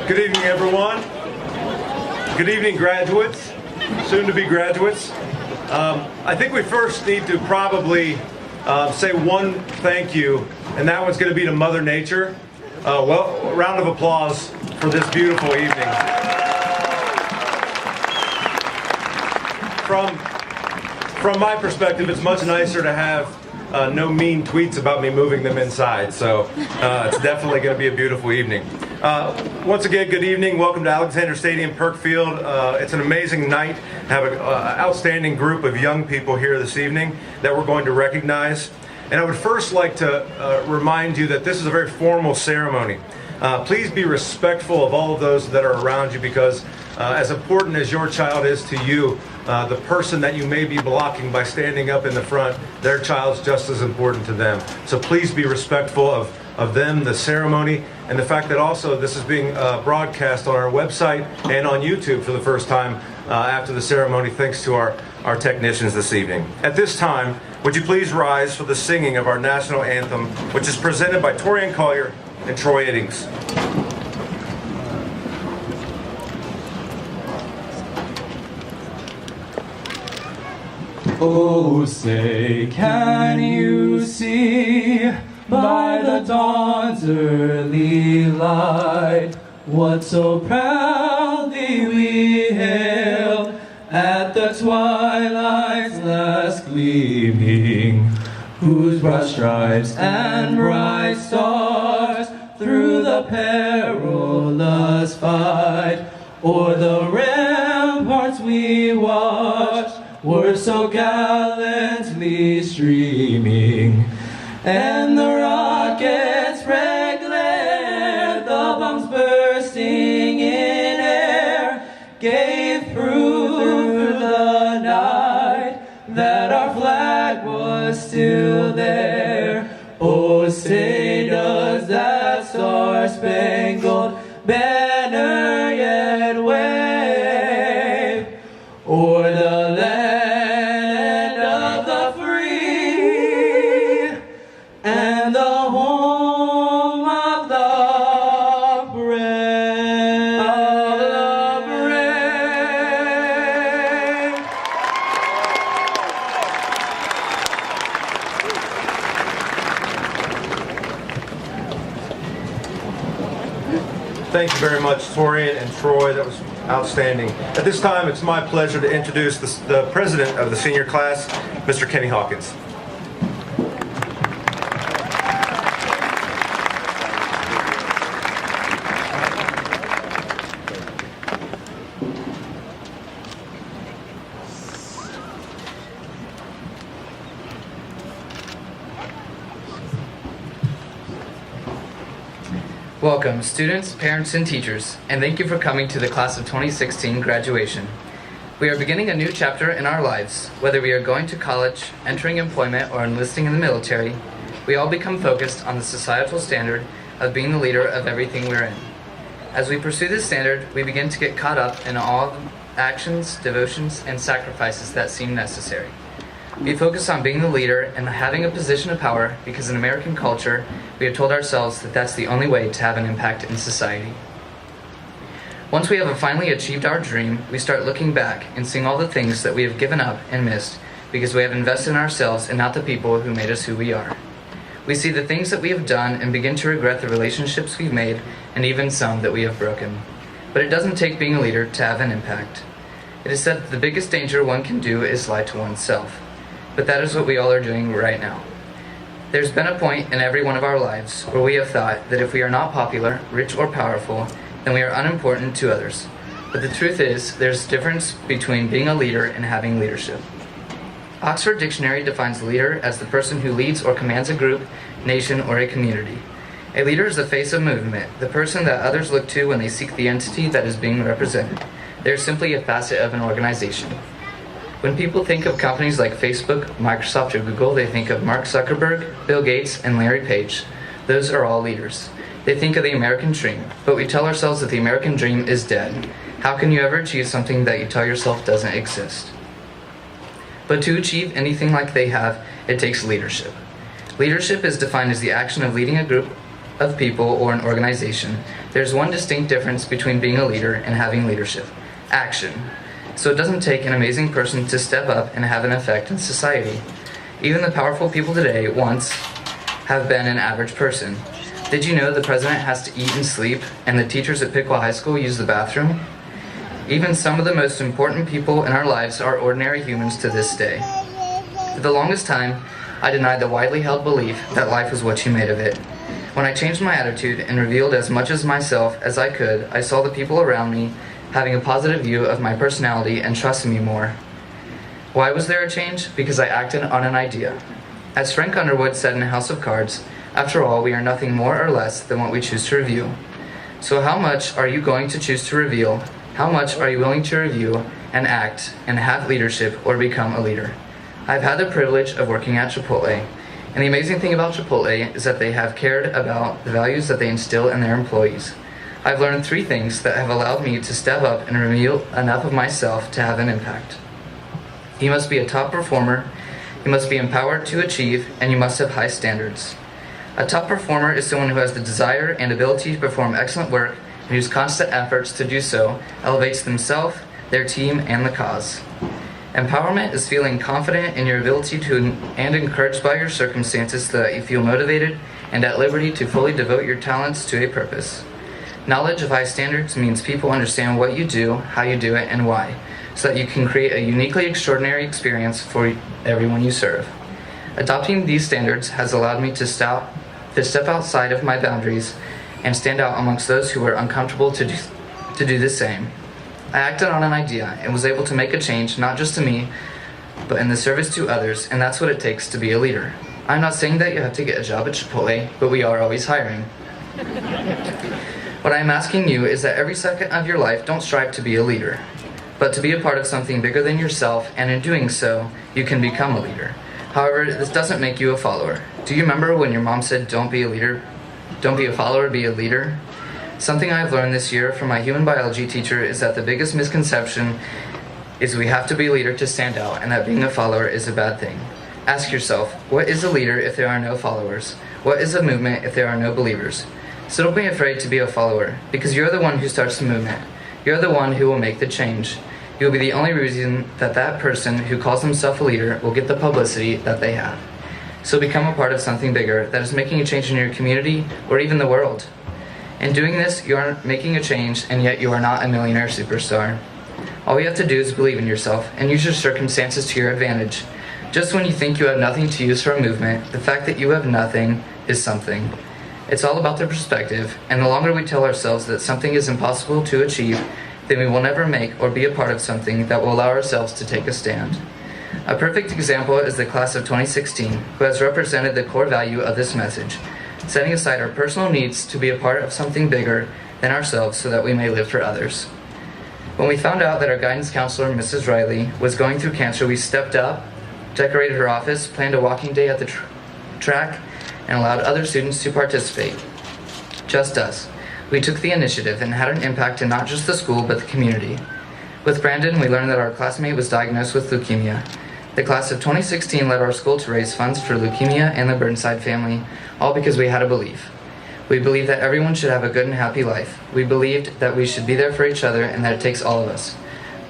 Good evening, everyone. Good evening, graduates, soon-to-be graduates. I think we first need to probably say one thank you, and that one's going to be to Mother Nature. Well, a round of applause for this beautiful evening. From my perspective, it's much nicer to have no mean tweets about me moving them inside, so it's definitely going to be a beautiful evening. Once again, good evening. Welcome to Alexander Stadium, Perkfield. It's an amazing night. I have an outstanding group of young people here this evening that we're going to recognize. And I would first like to remind you that this is a very formal ceremony. Please be respectful of all of those that are around you, because as important as your child is to you, the person that you may be blocking by standing up in the front, their child's just as important to them. So please be respectful of them, the ceremony, and the fact that also this is being broadcast on our website and on YouTube for the first time after the ceremony, thanks to our technicians this evening. At this time, would you please rise for the singing of our national anthem, which is presented by Torian Collier and Troy Iddings. Oh, say, can you see by the dawn's early light what so proudly we hailed at the twilight's last gleaming, whose broad stripes and bright stars through the perilous fight o'er the ramparts we watched were so gallantly streaming, and the rockets spread glare, the bombs bursting in air, gave proof through the night that our flag was still there. Oh, say does that star-spangled banner yet wave o'er the land of the free and the home of the brave. Thank you very much, Torian and Troy. That was outstanding. At this time, it's my pleasure to introduce the president of the senior class, Mr. Kenny Hawkins. Welcome, students, parents, and teachers, and thank you for coming to the Class of 2016 graduation. We are beginning a new chapter in our lives. Whether we are going to college, entering employment, or enlisting in the military, we all become focused on the societal standard of being the leader of everything we're in. As we pursue this standard, we begin to get caught up in all the actions, devotions, and sacrifices that seem necessary. We focus on being the leader and having a position of power because in American culture, we have told ourselves that that's the only way to have an impact in society. Once we have finally achieved our dream, we start looking back and seeing all the things that we have given up and missed because we have invested in ourselves and not the people who made us who we are. We see the things that we have done and begin to regret the relationships we've made and even some that we have broken. But it doesn't take being a leader to have an impact. It is said that the biggest danger one can do is lie to oneself. But that is what we all are doing right now. There's been a point in every one of our lives where we have thought that if we are not popular, rich, or powerful, then we are unimportant to others. But the truth is, there's a difference between being a leader and having leadership. Oxford Dictionary defines leader as the person who leads or commands a group, nation, or a community. A leader is the face of movement, the person that others look to when they seek the entity that is being represented. They are simply a facet of an organization. When people think of companies like Facebook, Microsoft, or Google, they think of Mark Zuckerberg, Bill Gates, and Larry Page. Those are all leaders. They think of the American dream, but we tell ourselves that the American dream is dead. How can you ever achieve something that you tell yourself doesn't exist? But to achieve anything like they have, it takes leadership. Leadership is defined as the action of leading a group of people or an organization, there's one distinct difference between being a leader and having leadership: action. So it doesn't take an amazing person to step up and have an effect in society. Even the powerful people today once have been an average person. Did you know the president has to eat and sleep, and the teachers at Piqua High School use the bathroom? Even some of the most important people in our lives are ordinary humans to this day. For the longest time, I denied the widely held belief that life was what you made of it. When I changed my attitude and revealed as much as myself as I could, I saw the people around me having a positive view of my personality and trusting me more. Why was there a change? Because I acted on an idea. As Frank Underwood said in House of Cards, after all, we are nothing more or less than what we choose to reveal. So how much are you going to choose to reveal? How much are you willing to review and act and have leadership or become a leader? I've had the privilege of working at Chipotle, and the amazing thing about Chipotle is that they have cared about the values that they instill in their employees. I've learned 3 things that have allowed me to step up and reveal enough of myself to have an impact. You must be a top performer, you must be empowered to achieve, and you must have high standards. A top performer is someone who has the desire and ability to perform excellent work and whose constant efforts to do so elevates themselves, their team, and the cause. Empowerment is feeling confident in your ability to and encouraged by your circumstances so that you feel motivated and at liberty to fully devote your talents to a purpose. Knowledge of high standards means people understand what you do, how you do it, and why, so that you can create a uniquely extraordinary experience for everyone you serve. Adopting these standards has allowed me to step outside of my boundaries and stand out amongst those who were uncomfortable to do the same. I acted on an idea and was able to make a change not just to me, but in the service to others, and that's what it takes to be a leader. I'm not saying that you have to get a job at Chipotle, but we are always hiring. What I'm asking you is that every second of your life, don't strive to be a leader, but to be a part of something bigger than yourself, and in doing so, you can become a leader. However, this doesn't make you a follower. Do you remember when your mom said, "Don't be a leader, don't be a follower, be a leader"? Something I've learned this year from my human biology teacher is that the biggest misconception is we have to be a leader to stand out, and that being a follower is a bad thing. Ask yourself, what is a leader if there are no followers? What is a movement if there are no believers? So don't be afraid to be a follower, because you're the one who starts the movement. You're the one who will make the change. You will be the only reason that that person who calls himself a leader will get the publicity that they have. So become a part of something bigger that is making a change in your community or even the world. In doing this, you are making a change, and yet you are not a millionaire superstar. All you have to do is believe in yourself and use your circumstances to your advantage. Just when you think you have nothing to use for a movement, the fact that you have nothing is something. It's all about the perspective, and the longer we tell ourselves that something is impossible to achieve, then we will never make or be a part of something that will allow ourselves to take a stand. A perfect example is the class of 2016, who has represented the core value of this message, setting aside our personal needs to be a part of something bigger than ourselves so that we may live for others. When we found out that our guidance counselor, Mrs. Riley, was going through cancer, we stepped up, decorated her office, planned a walking day at the track, and allowed other students to participate. Just us. We took the initiative and had an impact in not just the school, but the community. With Brandon, we learned that our classmate was diagnosed with leukemia. The class of 2016 led our school to raise funds for leukemia and the Burnside family, all because we had a belief. We believed that everyone should have a good and happy life. We believed that we should be there for each other and that it takes all of us.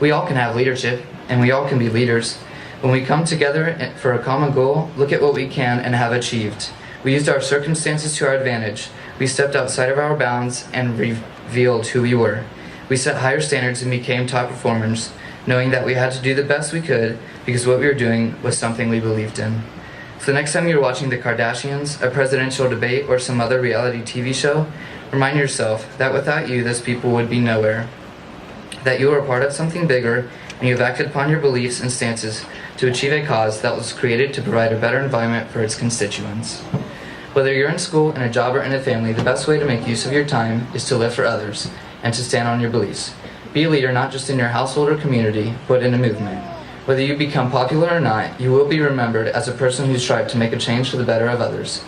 We all can have leadership, and we all can be leaders. When we come together for a common goal, look at what we can and have achieved. We used our circumstances to our advantage. We stepped outside of our bounds and revealed who we were. We set higher standards and became top performers, knowing that we had to do the best we could because what we were doing was something we believed in. So the next time you're watching the Kardashians, a presidential debate, or some other reality TV show, remind yourself that without you, those people would be nowhere. That you are a part of something bigger, and you have acted upon your beliefs and stances to achieve a cause that was created to provide a better environment for its constituents. Whether you're in school, in a job, or in a family, the best way to make use of your time is to live for others and to stand on your beliefs. Be a leader not just in your household or community, but in a movement. Whether you become popular or not, you will be remembered as a person who strived to make a change for the better of others.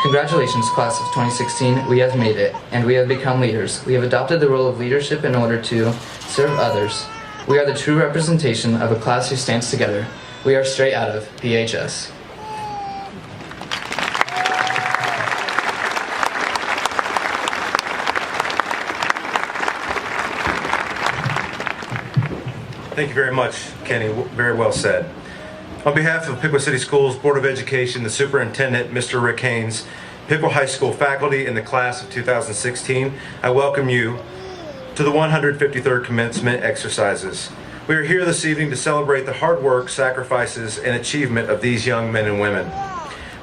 Congratulations, class of 2016, we have made it, and we have become leaders. We have adopted the role of leadership in order to serve others. We are the true representation of a class who stands together. We are straight out of PHS. Thank you very much, Kenny. Very well said. On behalf of Piqua City Schools Board of Education, the Superintendent, Mr. Rick Haynes, Piqua High School faculty in the class of 2016, I welcome you to the 153rd commencement exercises. We are here this evening to celebrate the hard work, sacrifices, and achievement of these young men and women.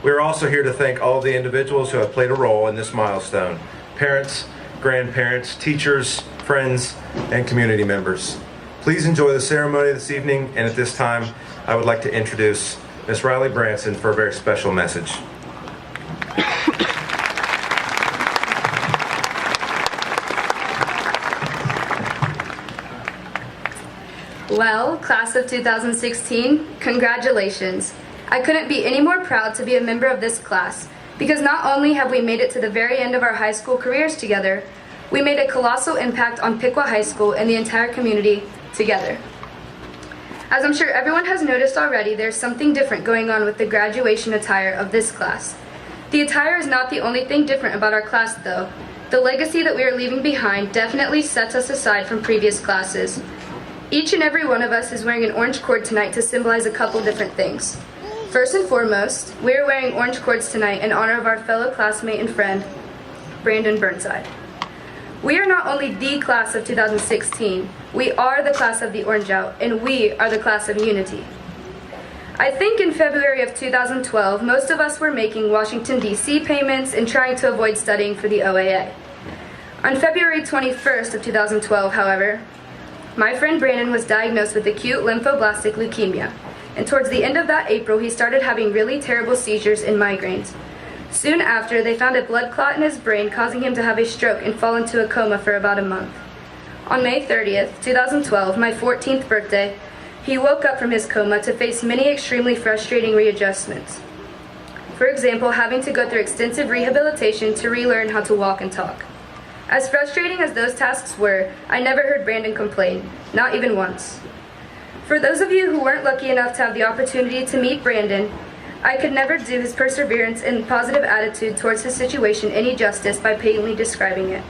We are also here to thank all the individuals who have played a role in this milestone: parents, grandparents, teachers, friends, and community members. Please enjoy the ceremony this evening, and at this time, I would like to introduce Ms. Riley Branson for a very special message. Well, class of 2016, congratulations. I couldn't be any more proud to be a member of this class, because not only have we made it to the very end of our high school careers together, we made a colossal impact on Piqua High School and the entire community together. As I'm sure everyone has noticed already, there's something different going on with the graduation attire of this class. The attire is not the only thing different about our class, though. The legacy that we are leaving behind definitely sets us aside from previous classes. Each and every one of us is wearing an orange cord tonight to symbolize a couple different things. First and foremost, we are wearing orange cords tonight in honor of our fellow classmate and friend, Brandon Burnside. We are not only the class of 2016, we are the class of the Orange Out, and we are the class of unity. I think in February of 2012, most of us were making Washington, D.C. payments and trying to avoid studying for the OAA. On February 21st of 2012, however, my friend Brandon was diagnosed with acute lymphoblastic leukemia, and towards the end of that April, he started having really terrible seizures and migraines. Soon after, they found a blood clot in his brain, causing him to have a stroke and fall into a coma for about a month. On May 30th, 2012, my 14th birthday, he woke up from his coma to face many extremely frustrating readjustments. For example, having to go through extensive rehabilitation to relearn how to walk and talk. As frustrating as those tasks were, I never heard Brandon complain, not even once. For those of you who weren't lucky enough to have the opportunity to meet Brandon, I could never do his perseverance and positive attitude towards his situation any justice by patiently describing it.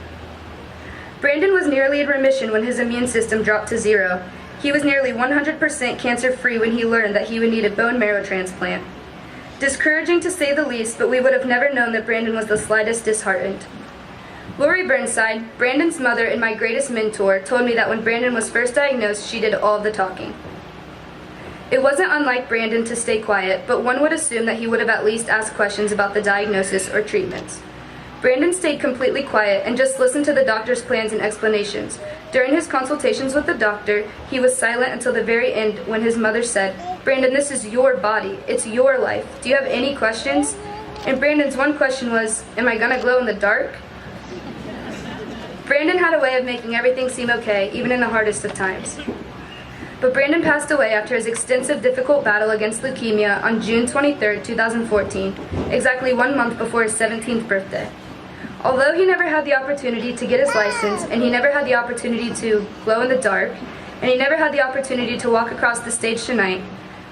Brandon was nearly in remission when his immune system dropped to 0. He was nearly 100% cancer-free when he learned that he would need a bone marrow transplant. Discouraging to say the least, but we would have never known that Brandon was the slightest disheartened. Lori Burnside, Brandon's mother and my greatest mentor, told me that when Brandon was first diagnosed, she did all of the talking. It wasn't unlike Brandon to stay quiet, but one would assume that he would have at least asked questions about the diagnosis or treatments. Brandon stayed completely quiet and just listened to the doctor's plans and explanations. During his consultations with the doctor, he was silent until the very end when his mother said, "Brandon, this is your body. It's your life. Do you have any questions?" And Brandon's one question was, "Am I gonna glow in the dark?" Brandon had a way of making everything seem okay, even in the hardest of times. But Brandon passed away after his extensive, difficult battle against leukemia on June 23, 2014, exactly 1 month before his 17th birthday. Although he never had the opportunity to get his license, and he never had the opportunity to glow in the dark, and he never had the opportunity to walk across the stage tonight,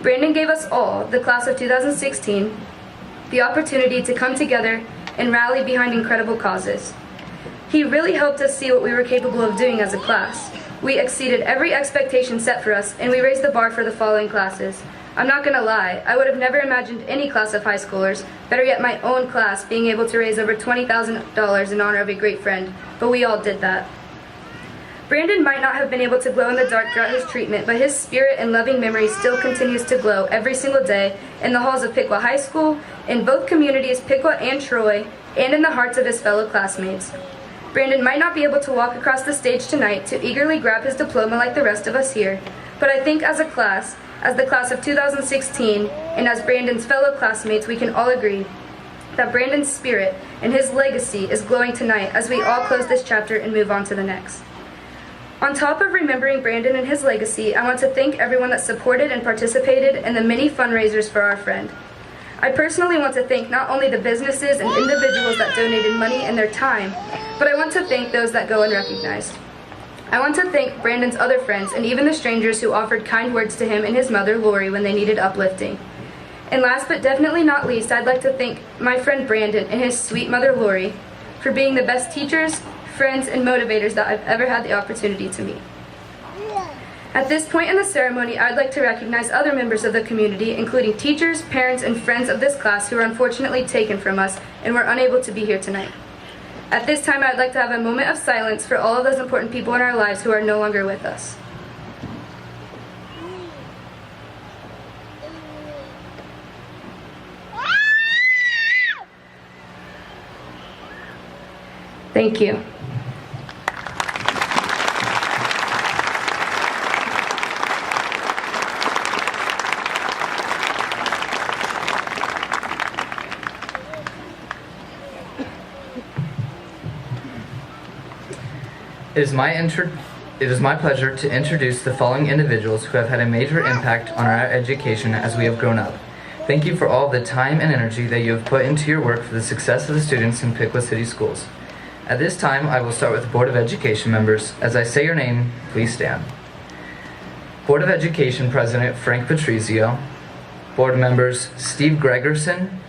Brandon gave us all, the class of 2016, the opportunity to come together and rally behind incredible causes. He really helped us see what we were capable of doing as a class. We exceeded every expectation set for us, and we raised the bar for the following classes. I'm not gonna lie, I would have never imagined any class of high schoolers, better yet my own class, being able to raise over $20,000 in honor of a great friend, but we all did that. Brandon might not have been able to glow in the dark throughout his treatment, but his spirit and loving memory still continues to glow every single day in the halls of Piqua High School, in both communities, Piqua and Troy, and in the hearts of his fellow classmates. Brandon might not be able to walk across the stage tonight to eagerly grab his diploma like the rest of us here, but I think as a class, as the class of 2016, and as Brandon's fellow classmates, we can all agree that Brandon's spirit and his legacy is glowing tonight as we all close this chapter and move on to the next. On top of remembering Brandon and his legacy, I want to thank everyone that supported and participated in the many fundraisers for our friend. I personally want to thank not only the businesses and individuals that donated money and their time, but I want to thank those that go unrecognized. I want to thank Brandon's other friends and even the strangers who offered kind words to him and his mother, Lori, when they needed uplifting. And last but definitely not least, I'd like to thank my friend Brandon and his sweet mother, Lori, for being the best teachers, friends, and motivators that I've ever had the opportunity to meet. At this point in the ceremony, I would like to recognize other members of the community, including teachers, parents, and friends of this class who were unfortunately taken from us and were unable to be here tonight. At this time, I would like to have a moment of silence for all of those important people in our lives who are no longer with us. Thank you. It is my pleasure to introduce the following individuals who have had a major impact on our education as we have grown up. Thank you for all the time and energy that you have put into your work for the success of the students in Piqua City Schools. At this time, I will start with the Board of Education members. As I say your name, please stand. Board of Education President Frank Patrizio, Board members Steve Gregerson,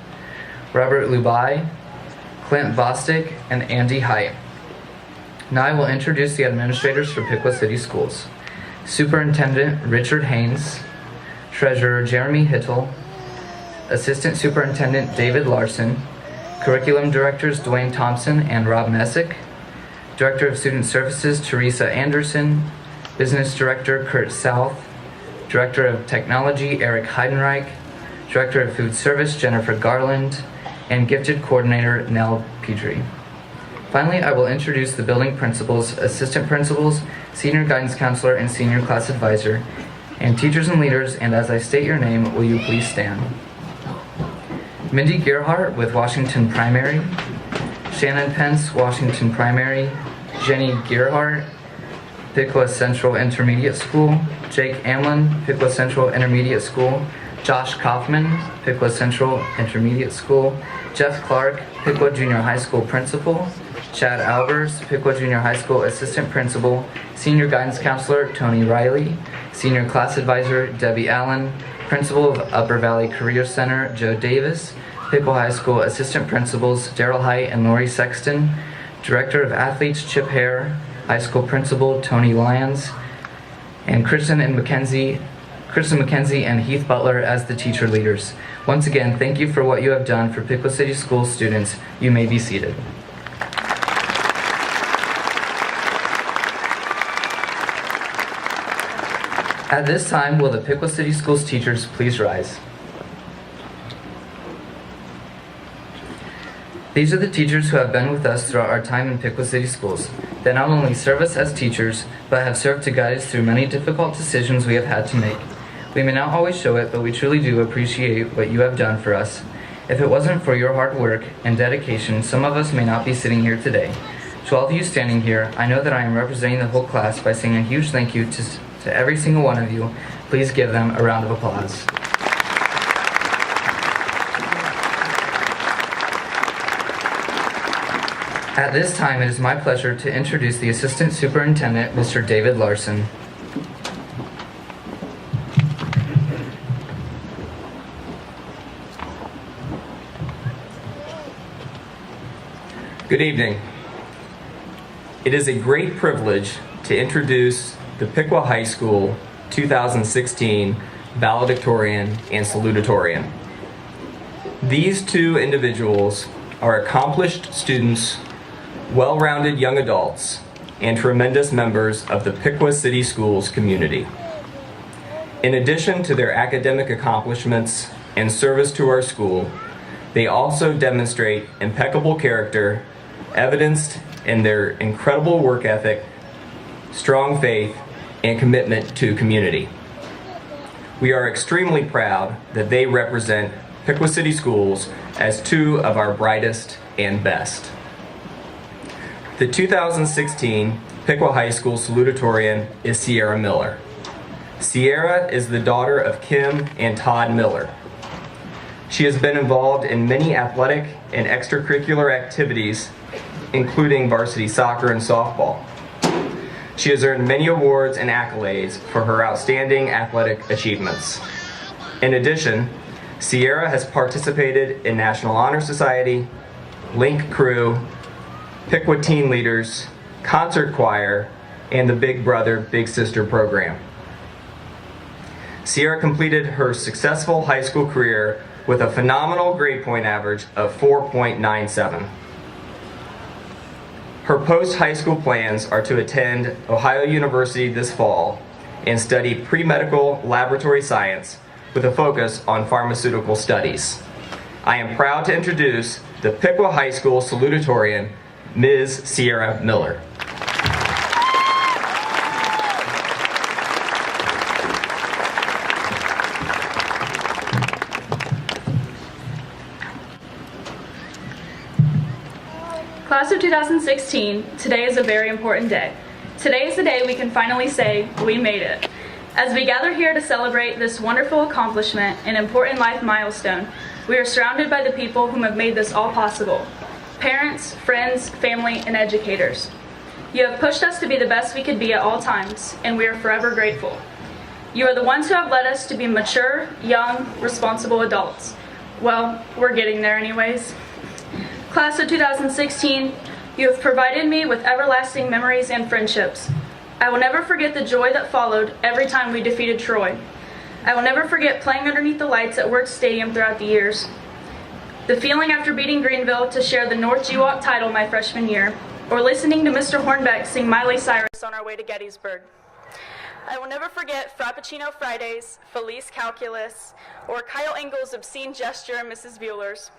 Robert Lubai, Clint Bostic, and Andy Height. Now I will introduce the administrators for Piqua City Schools. Superintendent Richard Haynes, Treasurer Jeremy Hittel, Assistant Superintendent David Larson, Curriculum Directors Dwayne Thompson and Rob Messick, Director of Student Services Teresa Anderson, Business Director Kurt South, Director of Technology Eric Heidenreich, Director of Food Service Jennifer Garland, and Gifted Coordinator Nell Petrie. Finally, I will introduce the building principals, assistant principals, senior guidance counselor, and senior class advisor, and teachers and leaders, and as I state your name, will you please stand? Mindy Gerhardt with Washington Primary, Shannon Pence, Washington Primary, Jenny Gerhardt, Piqua Central Intermediate School, Jake Amlin, Piqua Central Intermediate School, Josh Kaufman, Piqua Central Intermediate School, Jeff Clark, Piqua Junior High School Principal, Chad Albers, Piqua Junior High School Assistant Principal, Senior Guidance Counselor Tony Riley, Senior Class Advisor Debbie Allen, Principal of Upper Valley Career Center Joe Davis, Piqua High School Assistant Principals Daryl Height and Lori Sexton, Director of Athletes Chip Hare, High School Principal Tony Lyons, and Kristen McKenzie and Heath Butler as the teacher leaders. Once again, thank you for what you have done for Piqua City School students. You may be seated. At this time, will the Piqua City Schools teachers please rise? These are the teachers who have been with us throughout our time in Piqua City Schools. They not only serve us as teachers, but have served to guide us through many difficult decisions we have had to make. We may not always show it, but we truly do appreciate what you have done for us. If it wasn't for your hard work and dedication, some of us may not be sitting here today. To all of you standing here, I know that I am representing the whole class by saying a huge thank you to every single one of you. Please give them a round of applause. At this time, it is my pleasure to introduce the Assistant Superintendent, Mr. David Larson. Good evening. It is a great privilege to introduce the Piqua High School 2016 Valedictorian and Salutatorian. These two individuals are accomplished students, well-rounded young adults, and tremendous members of the Piqua City Schools community. In addition to their academic accomplishments and service to our school, they also demonstrate impeccable character, evidenced in their incredible work ethic, strong faith, and commitment to community. We are extremely proud that they represent Piqua City Schools as two of our brightest and best. The 2016 Piqua High School Salutatorian is Sierra Miller. Sierra is the daughter of Kim and Todd Miller. She has been involved in many athletic and extracurricular activities, including varsity soccer and softball. She has earned many awards and accolades for her outstanding athletic achievements. In addition, Sierra has participated in National Honor Society, Link Crew, Piqua Teen Leaders, Concert Choir, and the Big Brother, Big Sister program. Sierra completed her successful high school career with a phenomenal grade point average of 4.97. Her post-high school plans are to attend Ohio University this fall and study pre-medical laboratory science with a focus on pharmaceutical studies. I am proud to introduce the Piqua High School Salutatorian, Ms. Sierra Miller. Class of 2016, today is a very important day. Today is the day we can finally say, we made it. As we gather here to celebrate this wonderful accomplishment and important life milestone, we are surrounded by the people whom have made this all possible. Parents, friends, family, and educators. You have pushed us to be the best we could be at all times, and we are forever grateful. You are the ones who have led us to be mature, young, responsible adults. Well, we're getting there anyways. Class of 2016, you have provided me with everlasting memories and friendships. I will never forget the joy that followed every time we defeated Troy. I will never forget playing underneath the lights at Worth Stadium throughout the years. The feeling after beating Greenville to share the North GWAC title my freshman year, or listening to Mr. Hornbeck sing Miley Cyrus on our way to Gettysburg. I will never forget Frappuccino Fridays, Felice Calculus, or Kyle Engel's obscene gesture in Mrs. Bueller's.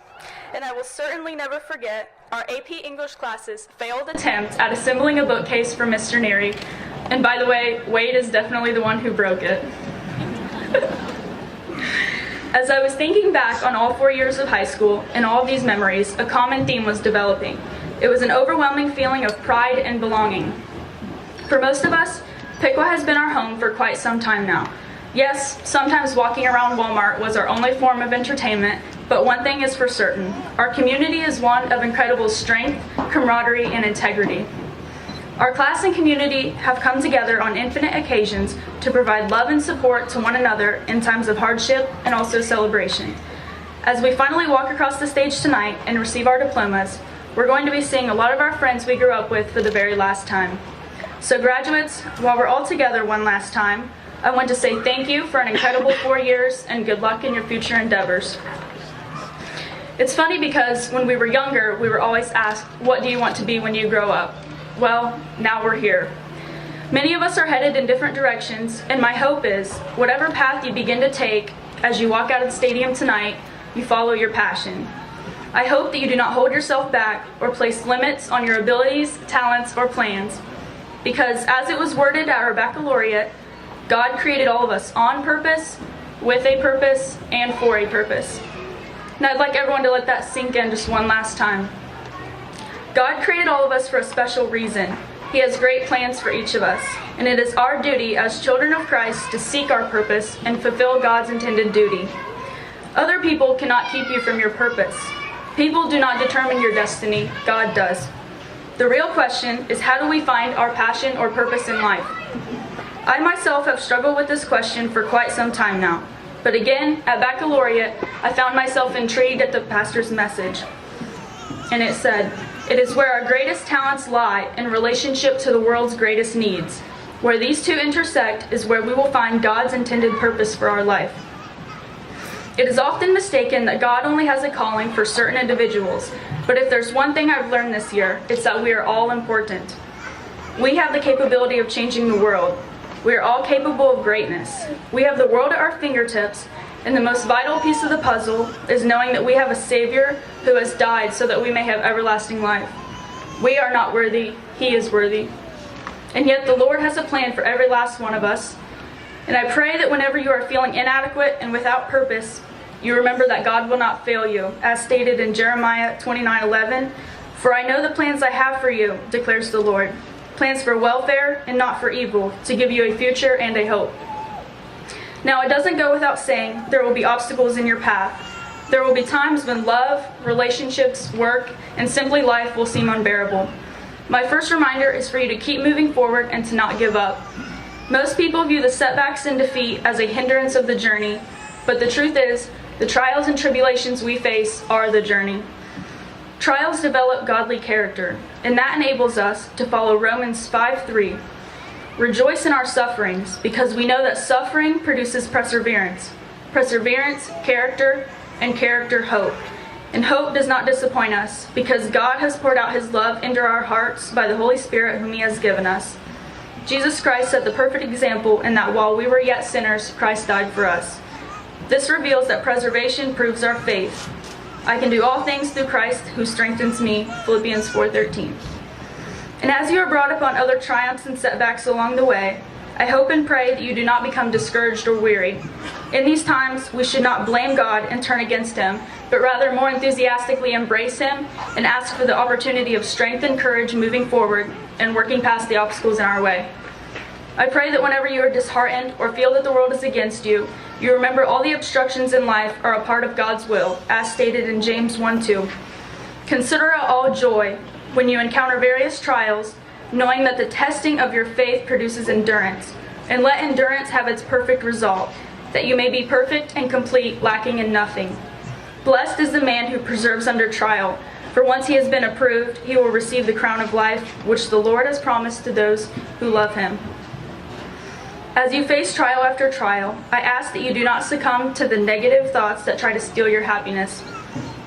And I will certainly never forget our AP English class's failed attempt at assembling a bookcase for Mr. Neary. And by the way, Wade is definitely the one who broke it. As I was thinking back on all 4 years of high school and all of these memories, a common theme was developing. It was an overwhelming feeling of pride and belonging. For most of us, Piqua has been our home for quite some time now. Yes, sometimes walking around Walmart was our only form of entertainment, but one thing is for certain, our community is one of incredible strength, camaraderie, and integrity. Our class and community have come together on infinite occasions to provide love and support to one another in times of hardship and also celebration. As we finally walk across the stage tonight and receive our diplomas, we're going to be seeing a lot of our friends we grew up with for the very last time. So graduates, while we're all together one last time, I want to say thank you for an incredible 4 years and good luck in your future endeavors. It's funny because when we were younger, we were always asked, what do you want to be when you grow up? Well, now we're here. Many of us are headed in different directions, and my hope is, whatever path you begin to take as you walk out of the stadium tonight, you follow your passion. I hope that you do not hold yourself back or place limits on your abilities, talents, or plans. Because as it was worded at our baccalaureate, God created all of us on purpose, with a purpose, and for a purpose. And I'd like everyone to let that sink in just one last time. God created all of us for a special reason. He has great plans for each of us, and it is our duty as children of Christ to seek our purpose and fulfill God's intended duty. Other people cannot keep you from your purpose. People do not determine your destiny, God does. The real question is, how do we find our passion or purpose in life? I myself have struggled with this question for quite some time now. But again, at baccalaureate, I found myself intrigued at the pastor's message. And it said, "It is where our greatest talents lie in relationship to the world's greatest needs. Where these two intersect is where we will find God's intended purpose for our life." It is often mistaken that God only has a calling for certain individuals, but if there's one thing I've learned this year, it's that we are all important. We have the capability of changing the world. We are all capable of greatness. We have the world at our fingertips, and the most vital piece of the puzzle is knowing that we have a Savior who has died so that we may have everlasting life. We are not worthy, He is worthy. And yet the Lord has a plan for every last one of us. And I pray that whenever you are feeling inadequate and without purpose, you remember that God will not fail you, as stated in Jeremiah 29:11, "For I know the plans I have for you, declares the Lord, plans for welfare and not for evil, to give you a future and a hope." Now, it doesn't go without saying there will be obstacles in your path. There will be times when love, relationships, work, and simply life will seem unbearable. My first reminder is for you to keep moving forward and to not give up. Most people view the setbacks and defeat as a hindrance of the journey, but the truth is, the trials and tribulations we face are the journey. Trials develop godly character, and that enables us to follow Romans 5:3. rejoice in our sufferings, because we know that suffering produces perseverance. Perseverance, character, and character, hope. And hope does not disappoint us, because God has poured out his love into our hearts by the Holy Spirit whom he has given us. Jesus Christ set the perfect example in that while we were yet sinners, Christ died for us. This reveals that preservation proves our faith. I can do all things through Christ who strengthens me, Philippians 4:13. And as you are brought upon other triumphs and setbacks along the way, I hope and pray that you do not become discouraged or weary. In these times, we should not blame God and turn against him, but rather more enthusiastically embrace him and ask for the opportunity of strength and courage moving forward and working past the obstacles in our way. I pray that whenever you are disheartened or feel that the world is against you, you remember all the obstructions in life are a part of God's will, as stated in James 1:2. Consider it all joy when you encounter various trials, knowing that the testing of your faith produces endurance, and let endurance have its perfect result, that you may be perfect and complete, lacking in nothing. Blessed is the man who perseveres under trial, for once he has been approved, he will receive the crown of life, which the Lord has promised to those who love him. As you face trial after trial, I ask that you do not succumb to the negative thoughts that try to steal your happiness.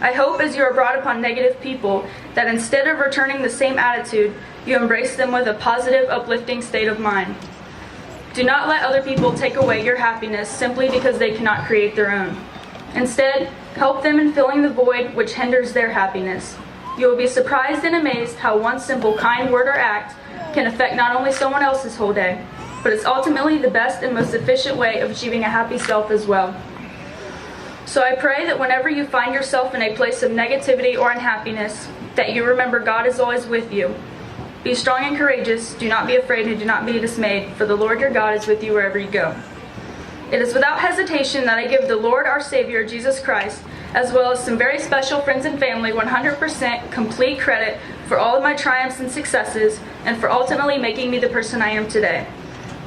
I hope as you are brought upon negative people, that instead of returning the same attitude, you embrace them with a positive, uplifting state of mind. Do not let other people take away your happiness simply because they cannot create their own. Instead, help them in filling the void which hinders their happiness. You will be surprised and amazed how one simple kind word or act can affect not only someone else's whole day, but it's ultimately the best and most efficient way of achieving a happy self as well. So I pray that whenever you find yourself in a place of negativity or unhappiness, that you remember God is always with you. Be strong and courageous, do not be afraid and do not be dismayed, for the Lord your God is with you wherever you go. It is without hesitation that I give the Lord our Savior, Jesus Christ, as well as some very special friends and family, 100% complete credit for all of my triumphs and successes, and for ultimately making me the person I am today.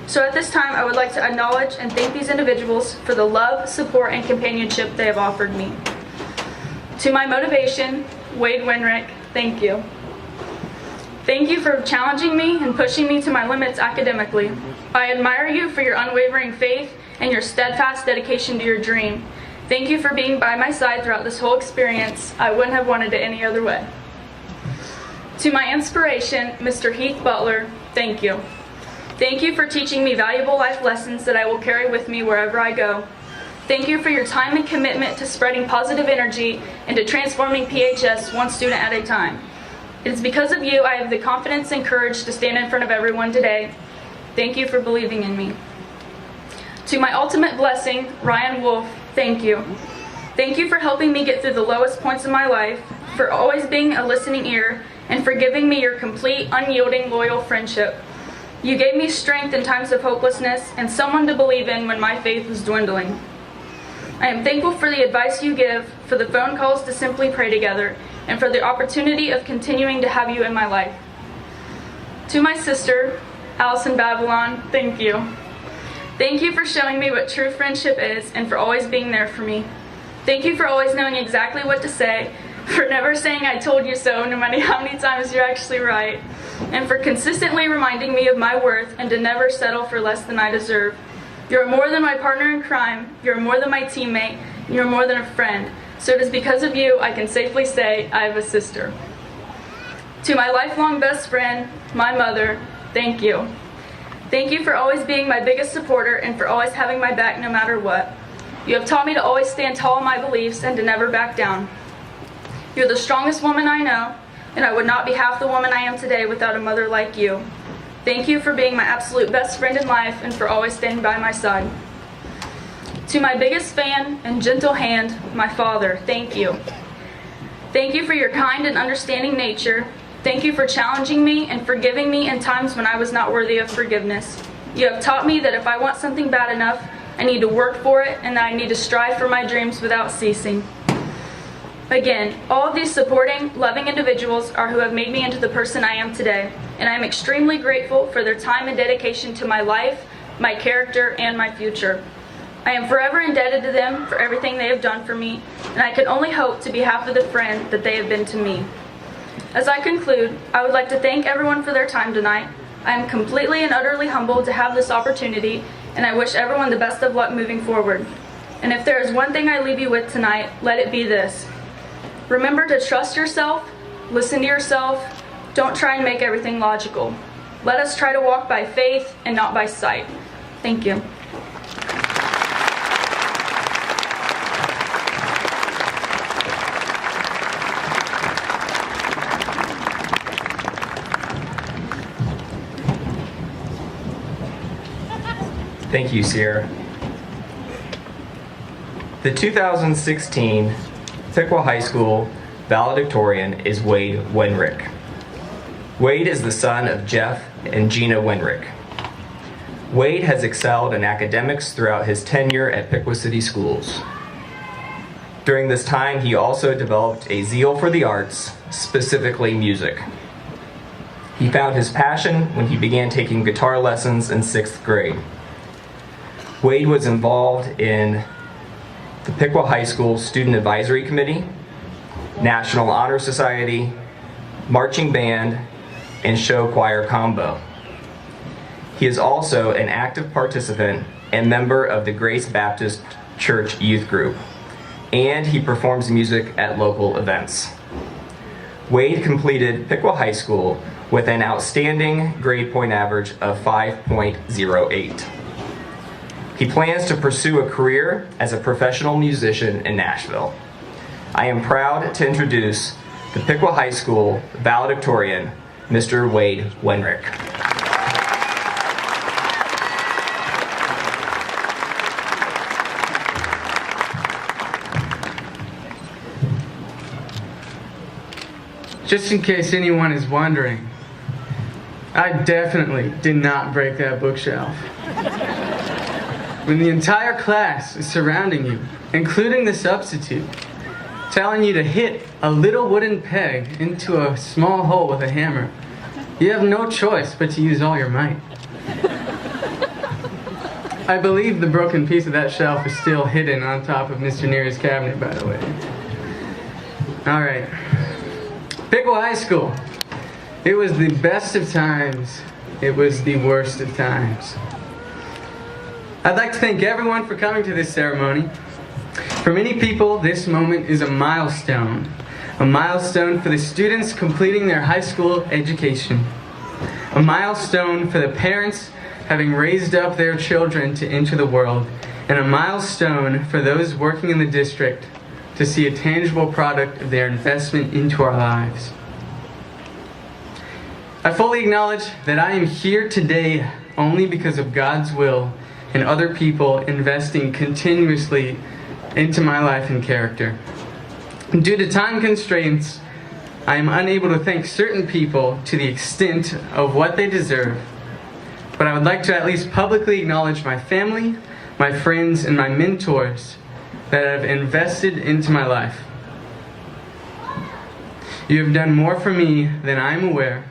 So at this time, I would like to acknowledge and thank these individuals for the love, support, and companionship they have offered me. To my motivation, Wade Winrick, thank you. Thank you for challenging me and pushing me to my limits academically. I admire you for your unwavering faith and your steadfast dedication to your dream. Thank you for being by my side throughout this whole experience. I wouldn't have wanted it any other way. To my inspiration, Mr. Heath Butler, thank you. Thank you for teaching me valuable life lessons that I will carry with me wherever I go. Thank you for your time and commitment to spreading positive energy and to transforming PHS one student at a time. It is because of you I have the confidence and courage to stand in front of everyone today. Thank you for believing in me. To my ultimate blessing, Ryan Wolf, thank you. Thank you for helping me get through the lowest points in my life, for always being a listening ear, and for giving me your complete, unyielding, loyal friendship. You gave me strength in times of hopelessness and someone to believe in when my faith was dwindling. I am thankful for the advice you give, for the phone calls to simply pray together, and for the opportunity of continuing to have you in my life. To my sister, Allison Babylon, thank you. Thank you for showing me what true friendship is and for always being there for me. Thank you for always knowing exactly what to say, for never saying I told you so no matter how many times you're actually right, and for consistently reminding me of my worth and to never settle for less than I deserve. You're more than my partner in crime, you're more than my teammate, and you're more than a friend. So it is because of you I can safely say I have a sister. To my lifelong best friend, my mother, thank you. Thank you for always being my biggest supporter and for always having my back no matter what. You have taught me to always stand tall in my beliefs and to never back down. You're the strongest woman I know, and I would not be half the woman I am today without a mother like you. Thank you for being my absolute best friend in life and for always standing by my side. To my biggest fan and gentle hand, my father, thank you. Thank you for your kind and understanding nature. Thank you for challenging me and forgiving me in times when I was not worthy of forgiveness. You have taught me that if I want something bad enough, I need to work for it and that I need to strive for my dreams without ceasing. Again, all of these supporting, loving individuals are who have made me into the person I am today, and I am extremely grateful for their time and dedication to my life, my character, and my future. I am forever indebted to them for everything they have done for me, and I can only hope to be half of the friend that they have been to me. As I conclude, I would like to thank everyone for their time tonight. I am completely and utterly humbled to have this opportunity, and I wish everyone the best of luck moving forward. And if there is one thing I leave you with tonight, let it be this. Remember to trust yourself, listen to yourself, don't try and make everything logical. Let us try to walk by faith and not by sight. Thank you. Thank you, Sierra. The 2016 Piqua High School valedictorian is Wade Wenrick. Wade is the son of Jeff and Gina Wenrick. Wade has excelled in academics throughout his tenure at Piqua City Schools. During this time, he also developed a zeal for the arts, specifically music. He found his passion when he began taking guitar lessons in 6th grade. Wade was involved in the Piqua High School Student Advisory Committee, National Honor Society, marching band, and show choir combo. He is also an active participant and member of the Grace Baptist Church Youth Group, and he performs music at local events. Wade completed Piqua High School with an outstanding grade point average of 5.08. He plans to pursue a career as a professional musician in Nashville. I am proud to introduce the Piqua High School valedictorian, Mr. Wade Wenrick. Just in case anyone is wondering, I definitely did not break that bookshelf. When the entire class is surrounding you, including the substitute, telling you to hit a little wooden peg into a small hole with a hammer, you have no choice but to use all your might. I believe the broken piece of that shelf is still hidden on top of Mr. Neary's cabinet, by the way. All right. Piqua High School. It was the best of times. It was the worst of times. I'd like to thank everyone for coming to this ceremony. For many people, this moment is a milestone for the students completing their high school education, a milestone for the parents having raised up their children to enter the world, and a milestone for those working in the district to see a tangible product of their investment into our lives. I fully acknowledge that I am here today only because of God's will and other people investing continuously into my life and character. Due to time constraints, I am unable to thank certain people to the extent of what they deserve, but I would like to at least publicly acknowledge my family, my friends, and my mentors that have invested into my life. You have done more for me than I am aware,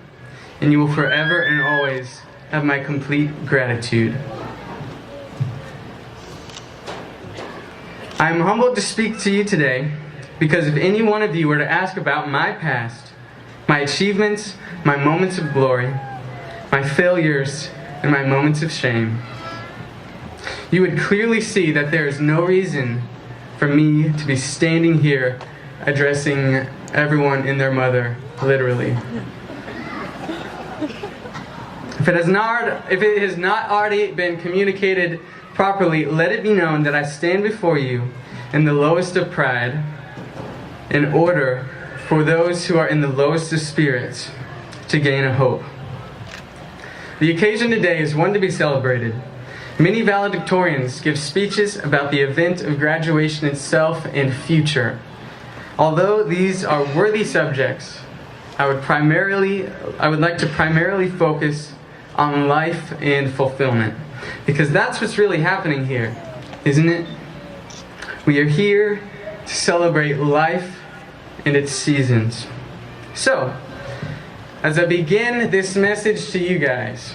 and you will forever and always have my complete gratitude. I am humbled to speak to you today because if any one of you were to ask about my past, my achievements, my moments of glory, my failures, and my moments of shame, you would clearly see that there is no reason for me to be standing here addressing everyone and their mother, literally. If it has not already been communicated properly, let it be known that I stand before you in the lowest of pride, in order for those who are in the lowest of spirits to gain a hope. The occasion today is one to be celebrated. Many valedictorians give speeches about the event of graduation itself and future. Although these are worthy subjects, I would like to primarily focus on life and fulfillment, because that's what's really happening here, isn't it? We are here to celebrate life and its seasons. So, as I begin this message to you guys,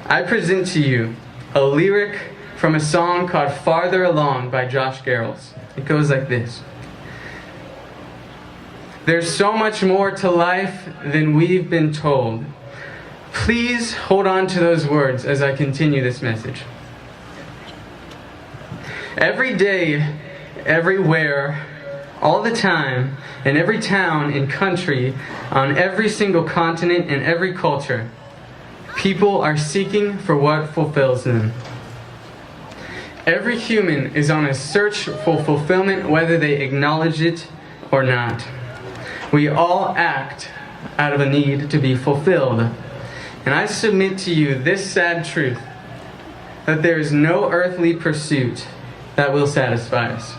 I present to you a lyric from a song called Farther Along by Josh Garrels. It goes like this. There's so much more to life than we've been told. Please hold on to those words as I continue this message. Every day, everywhere, all the time, in every town and country, on every single continent and every culture, people are seeking for what fulfills them. Every human is on a search for fulfillment, whether they acknowledge it or not. We all act out of a need to be fulfilled. And I submit to you this sad truth, that there is no earthly pursuit that will satisfy us.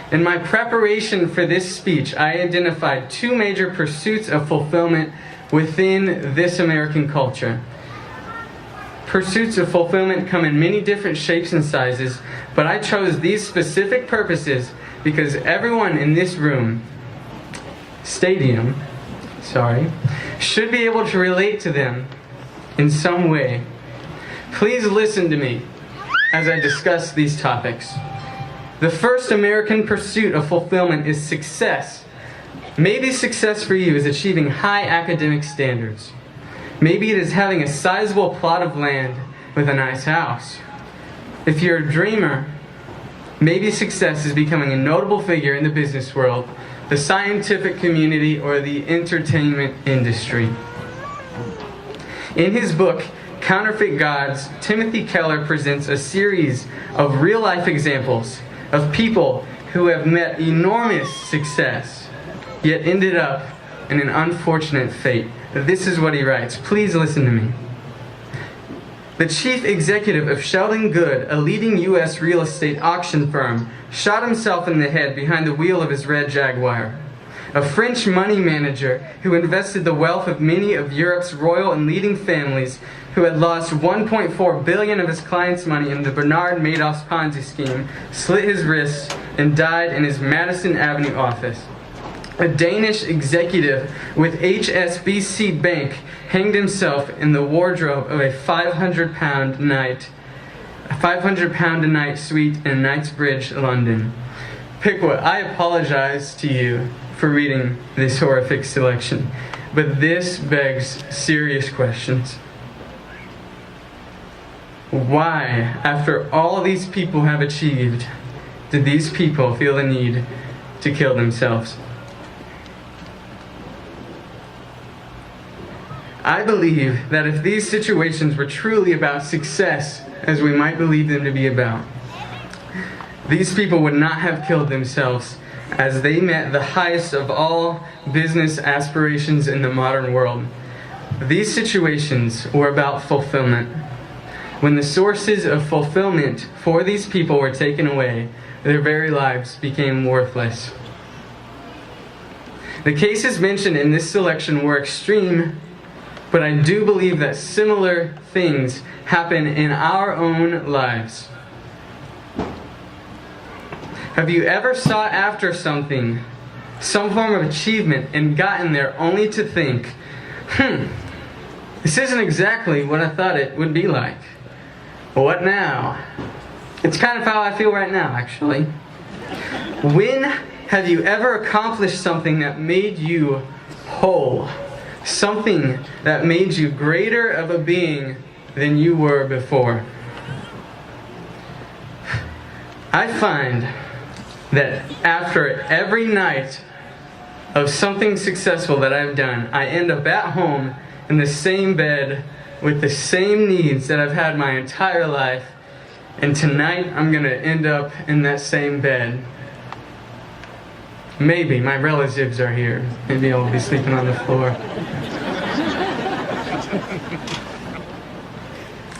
In my preparation for this speech, I identified two major pursuits of fulfillment within this American culture. Pursuits of fulfillment come in many different shapes and sizes, but I chose these specific purposes because everyone in this stadium, should be able to relate to them in some way. Please listen to me as I discuss these topics. The first American pursuit of fulfillment is success. Maybe success for you is achieving high academic standards. Maybe it is having a sizable plot of land with a nice house. If you're a dreamer, maybe success is becoming a notable figure in the business world, the scientific community, or the entertainment industry. In his book, Counterfeit Gods, Timothy Keller presents a series of real-life examples of people who have met enormous success, yet ended up in an unfortunate fate. This is what he writes. Please listen to me. The chief executive of Sheldon Good, a leading U.S. real estate auction firm, shot himself in the head behind the wheel of his red Jaguar. A French money manager who invested the wealth of many of Europe's royal and leading families, who had lost $1.4 billion of his clients' money in the Bernard Madoff's Ponzi scheme, slit his wrists and died in his Madison Avenue office. A Danish executive with HSBC Bank hanged himself in the wardrobe of a 500-pound a night suite in Knightsbridge, London. Piqua, I apologize to you for reading this horrific selection, but this begs serious questions. Why, after all these people have achieved, did these people feel the need to kill themselves? I believe that if these situations were truly about success, as we might believe them to be about, these people would not have killed themselves, as they met the highest of all business aspirations in the modern world. These situations were about fulfillment. When the sources of fulfillment for these people were taken away, their very lives became worthless. The cases mentioned in this selection were extreme, but I do believe that similar things happen in our own lives. Have you ever sought after something, some form of achievement, and gotten there only to think, this isn't exactly what I thought it would be like. What now? It's kind of how I feel right now, actually. When have you ever accomplished something that made you whole? Something that made you greater of a being than you were before? I find that after every night of something successful that I've done, I end up at home in the same bed with the same needs that I've had my entire life, and tonight I'm going to end up in that same bed. Maybe my relatives are here. Maybe I'll be sleeping on the floor.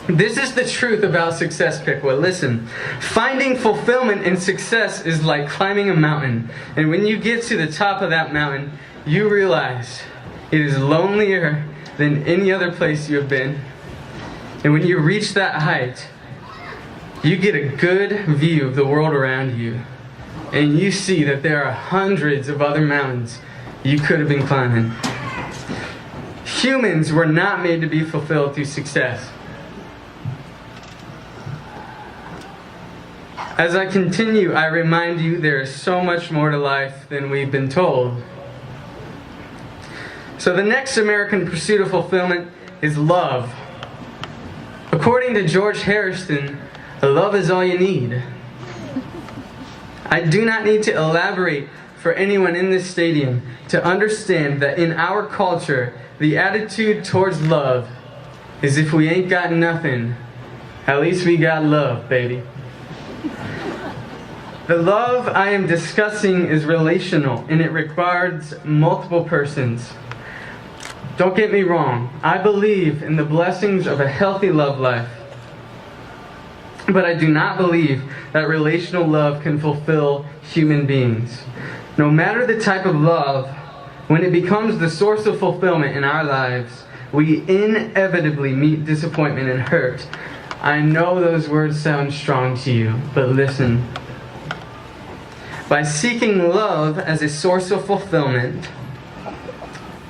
This is the truth about success, Piqua. Listen, finding fulfillment in success is like climbing a mountain. And when you get to the top of that mountain, you realize it is lonelier than any other place you have been. And when you reach that height, you get a good view of the world around you. And you see that there are hundreds of other mountains you could have been climbing. Humans were not made to be fulfilled through success. As I continue, I remind you there is so much more to life than we've been told. So the next American pursuit of fulfillment is love. According to George Harrison, love is all you need. I do not need to elaborate for anyone in this stadium to understand that in our culture, the attitude towards love is if we ain't got nothing, at least we got love, baby. The love I am discussing is relational, and it requires multiple persons. Don't get me wrong, I believe in the blessings of a healthy love life. But I do not believe that relational love can fulfill human beings. No matter the type of love, when it becomes the source of fulfillment in our lives, we inevitably meet disappointment and hurt. I know those words sound strong to you, but listen. By seeking love as a source of fulfillment,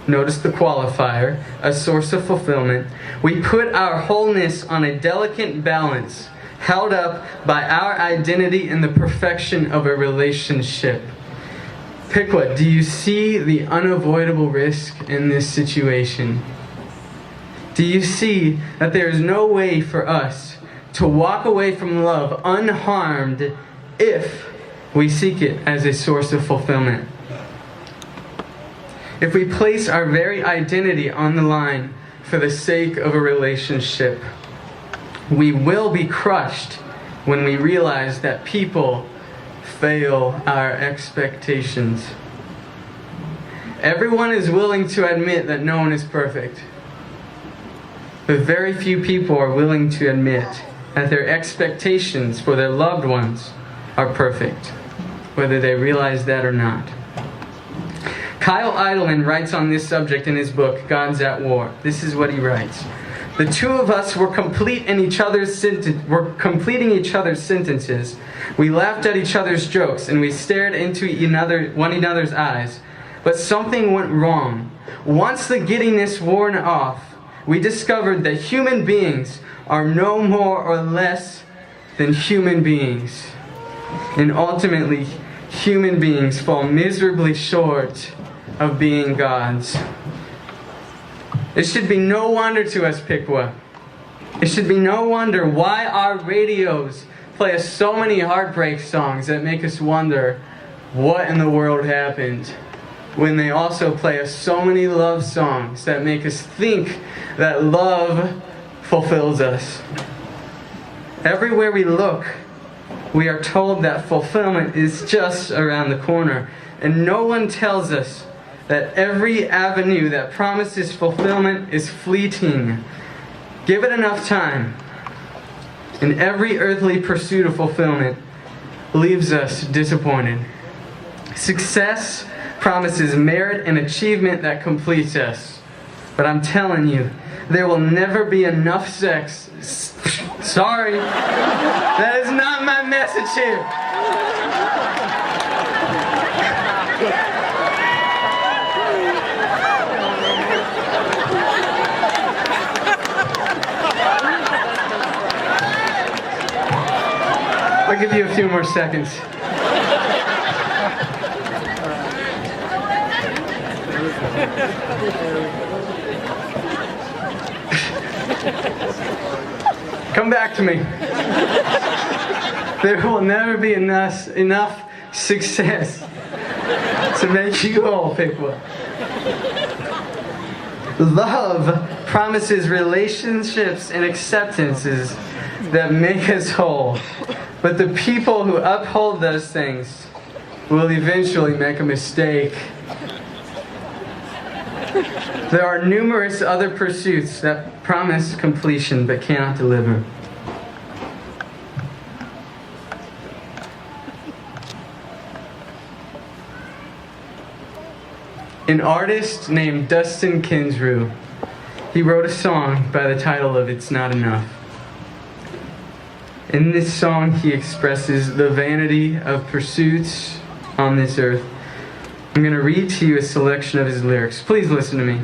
notice the qualifier, a source of fulfillment, we put our wholeness on a delicate balance, held up by our identity and the perfection of a relationship. Piqua, do you see the unavoidable risk in this situation? Do you see that there is no way for us to walk away from love unharmed if we seek it as a source of fulfillment? If we place our very identity on the line for the sake of a relationship, we will be crushed when we realize that people fail our expectations. Everyone is willing to admit that no one is perfect, but very few people are willing to admit that their expectations for their loved ones are perfect, whether they realize that or not. Kyle Idleman writes on this subject in his book, God's at War. This is what he writes. The two of us were completing each other's sentences. We laughed at each other's jokes, and we stared into one another's eyes. But something went wrong. Once the giddiness wore off, we discovered that human beings are no more or less than human beings. And ultimately, human beings fall miserably short of being gods. It should be no wonder to us, Piqua. It should be no wonder why our radios play us so many heartbreak songs that make us wonder what in the world happened, when they also play us so many love songs that make us think that love fulfills us. Everywhere we look, we are told that fulfillment is just around the corner, and no one tells us that every avenue that promises fulfillment is fleeting. Give it enough time, and every earthly pursuit of fulfillment leaves us disappointed. Success promises merit and achievement that completes us. But I'm telling you, there will never be enough sex. Sorry, that is not my message here. I'll give you a few more seconds. Come back to me. There will never be enough success to make you whole, Piqua. Love promises relationships and acceptances that make us whole. But the people who uphold those things will eventually make a mistake. There are numerous other pursuits that promise completion but cannot deliver. An artist named Dustin Kinsrew, he wrote a song by the title of It's Not Enough. In this song, he expresses the vanity of pursuits on this earth. I'm going to read to you a selection of his lyrics. Please listen to me.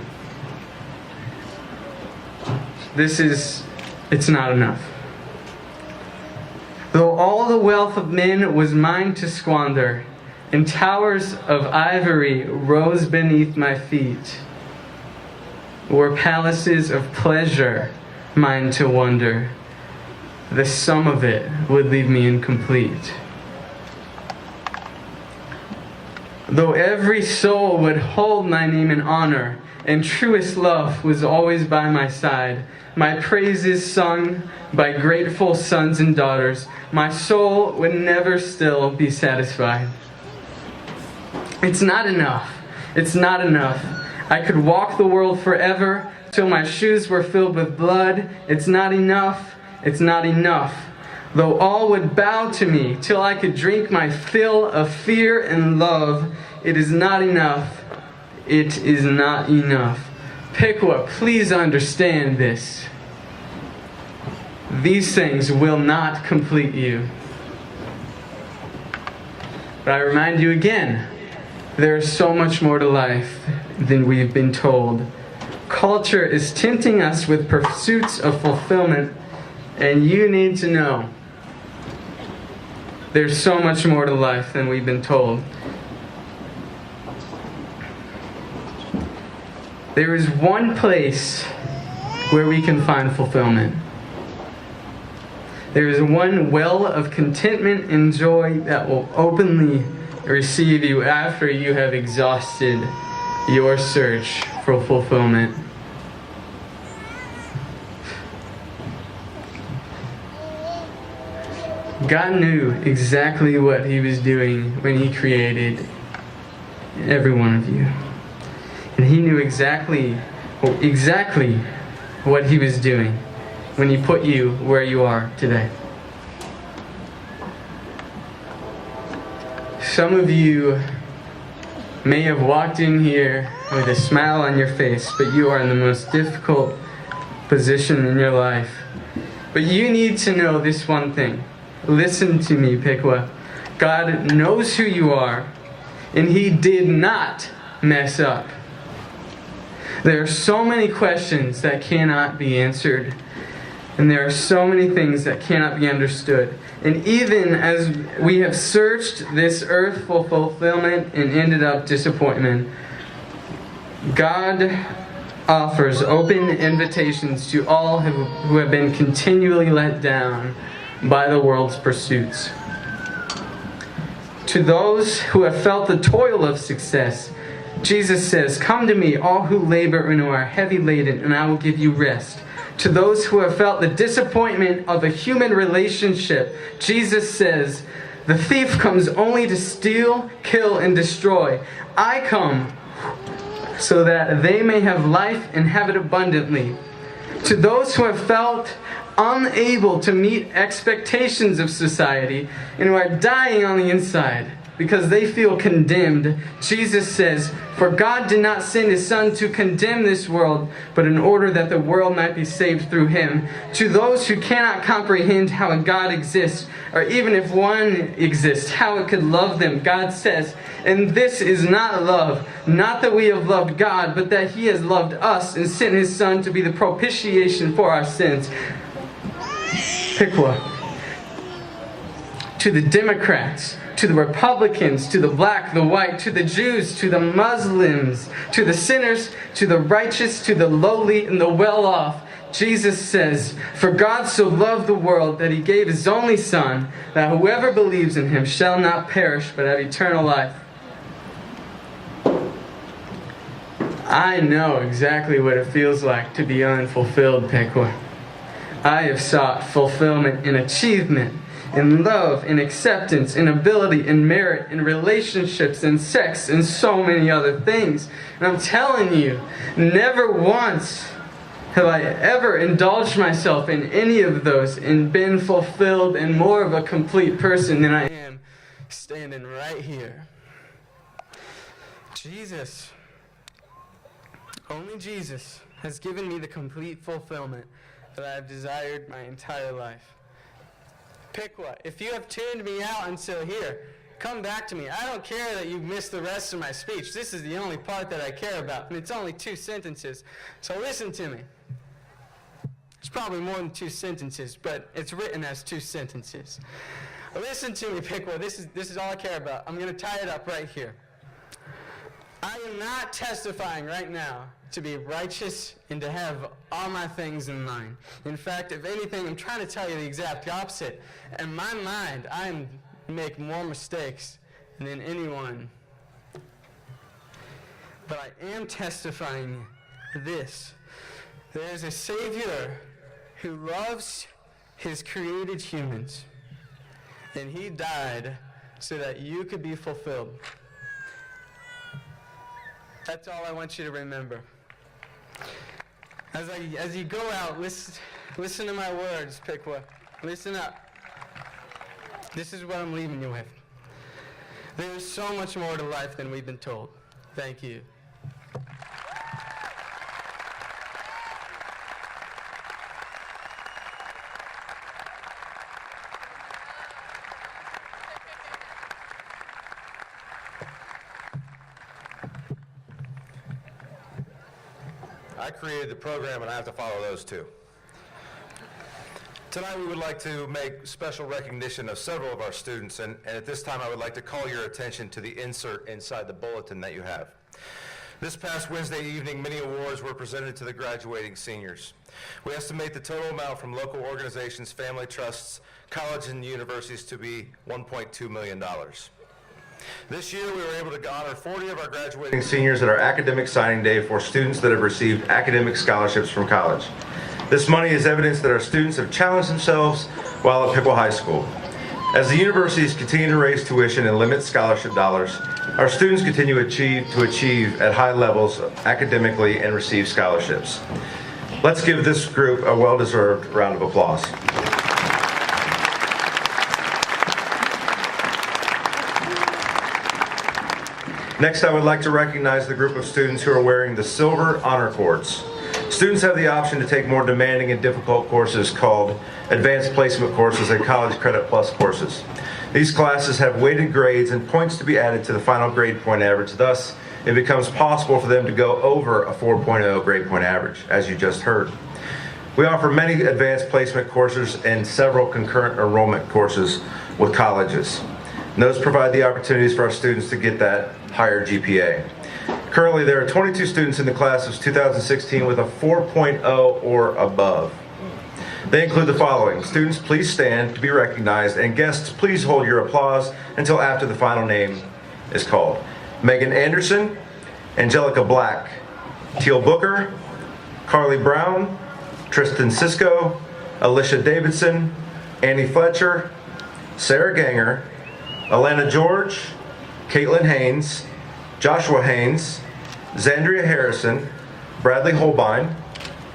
This is It's Not Enough. Though all the wealth of men was mine to squander, and towers of ivory rose beneath my feet, Were palaces of pleasure mine to wonder, the sum of it would leave me incomplete. Though every soul would hold my name in honor, and truest love was always by my side, my praises sung by grateful sons and daughters, my soul would never still be satisfied. It's not enough. It's not enough. I could walk the world forever till my shoes were filled with blood. It's not enough. It's not enough. Though all would bow to me till I could drink my fill of fear and love, it is not enough. It is not enough. Piqua, please understand this. These things will not complete you. But I remind you again, there is so much more to life than we've been told. Culture is tempting us with pursuits of fulfillment, and you need to know there's so much more to life than we've been told. There is one place where we can find fulfillment. There is one well of contentment and joy that will openly receive you after you have exhausted your search for fulfillment. God knew exactly what He was doing when He created every one of you. And He knew exactly what He was doing when He put you where you are today. Some of you may have walked in here with a smile on your face, but you are in the most difficult position in your life. But you need to know this one thing. Listen to me, Piqua. God knows who you are, and He did not mess up. There are so many questions that cannot be answered, and there are so many things that cannot be understood. And even as we have searched this earth for fulfillment and ended up disappointment, God offers open invitations to all who have been continually let down by the world's pursuits. To those who have felt the toil of success, Jesus says, "Come to me, all who labor and are heavy laden, and I will give you rest." To those who have felt the disappointment of a human relationship, Jesus says, "The thief comes only to steal, kill, and destroy. I come so that they may have life and have it abundantly." To those who have felt unable to meet expectations of society and who are dying on the inside because they feel condemned, Jesus says, "For God did not send His Son to condemn this world, but in order that the world might be saved through Him." To those who cannot comprehend how a God exists, or even if one exists, how it could love them, God says, "And this is not love, not that we have loved God, but that He has loved us and sent His Son to be the propitiation for our sins." Piqua. To the Democrats, to the Republicans, to the black, the white, to the Jews, to the Muslims, to the sinners, to the righteous, to the lowly and the well-off, Jesus says, "For God so loved the world that He gave His only Son, that whoever believes in Him shall not perish but have eternal life." I know exactly what it feels like to be unfulfilled, Piqua. I have sought fulfillment in achievement, in love, in acceptance, in ability, in merit, in relationships, in sex, and so many other things. And I'm telling you, never once have I ever indulged myself in any of those and been fulfilled and more of a complete person than I am standing right here. Jesus, only Jesus, has given me the complete fulfillment that I have desired my entire life. Piqua, if you have tuned me out until here, come back to me. I don't care that you missed the rest of my speech. This is the only part that I care about, and it's only 2 sentences. So listen to me. It's probably more than 2 sentences, but it's written as 2 sentences. Listen to me, Piqua. This is all I care about. I'm going to tie it up right here. I am not testifying right now to be righteous and to have all my things in mind. In fact, if anything, I'm trying to tell you the exact opposite. In my mind, I make more mistakes than anyone. But I am testifying this. There is a Savior who loves his created humans, and he died so that you could be fulfilled. That's all I want you to remember. As you go out, listen to my words, Piqua. Listen up. This is what I'm leaving you with. There is so much more to life than we've been told. Thank you. I created the program and I have to follow those too. Tonight we would like to make special recognition of several of our students, and at this time I would like to call your attention to the insert inside the bulletin that you have. This past Wednesday evening, many awards were presented to the graduating seniors. We estimate the total amount from local organizations, family trusts, colleges, and universities to be $1.2 million. This year, we were able to honor 40 of our graduating seniors at our academic signing day for students that have received academic scholarships from college. This money is evidence that our students have challenged themselves while at Piqua High School. As the universities continue to raise tuition and limit scholarship dollars, our students continue to achieve at high levels academically and receive scholarships. Let's give this group a well-deserved round of applause. Next, I would like to recognize the group of students who are wearing the silver honor cords. Students have the option to take more demanding and difficult courses called advanced placement courses and college credit plus courses. These classes have weighted grades and points to be added to the final grade point average. Thus, it becomes possible for them to go over a 4.0 grade point average, as you just heard. We offer many advanced placement courses and several concurrent enrollment courses with colleges. And those provide the opportunities for our students to get that higher GPA. Currently, there are 22 students in the class of 2016 with a 4.0 or above. They include the following. Students, please stand to be recognized, and guests, please hold your applause until after the final name is called. Megan Anderson, Angelica Black, Teal Booker, Carly Brown, Tristan Cisco, Alicia Davidson, Annie Fletcher, Sarah Ganger, Alana George, Caitlin Haynes, Joshua Haynes, Zandria Harrison, Bradley Holbein,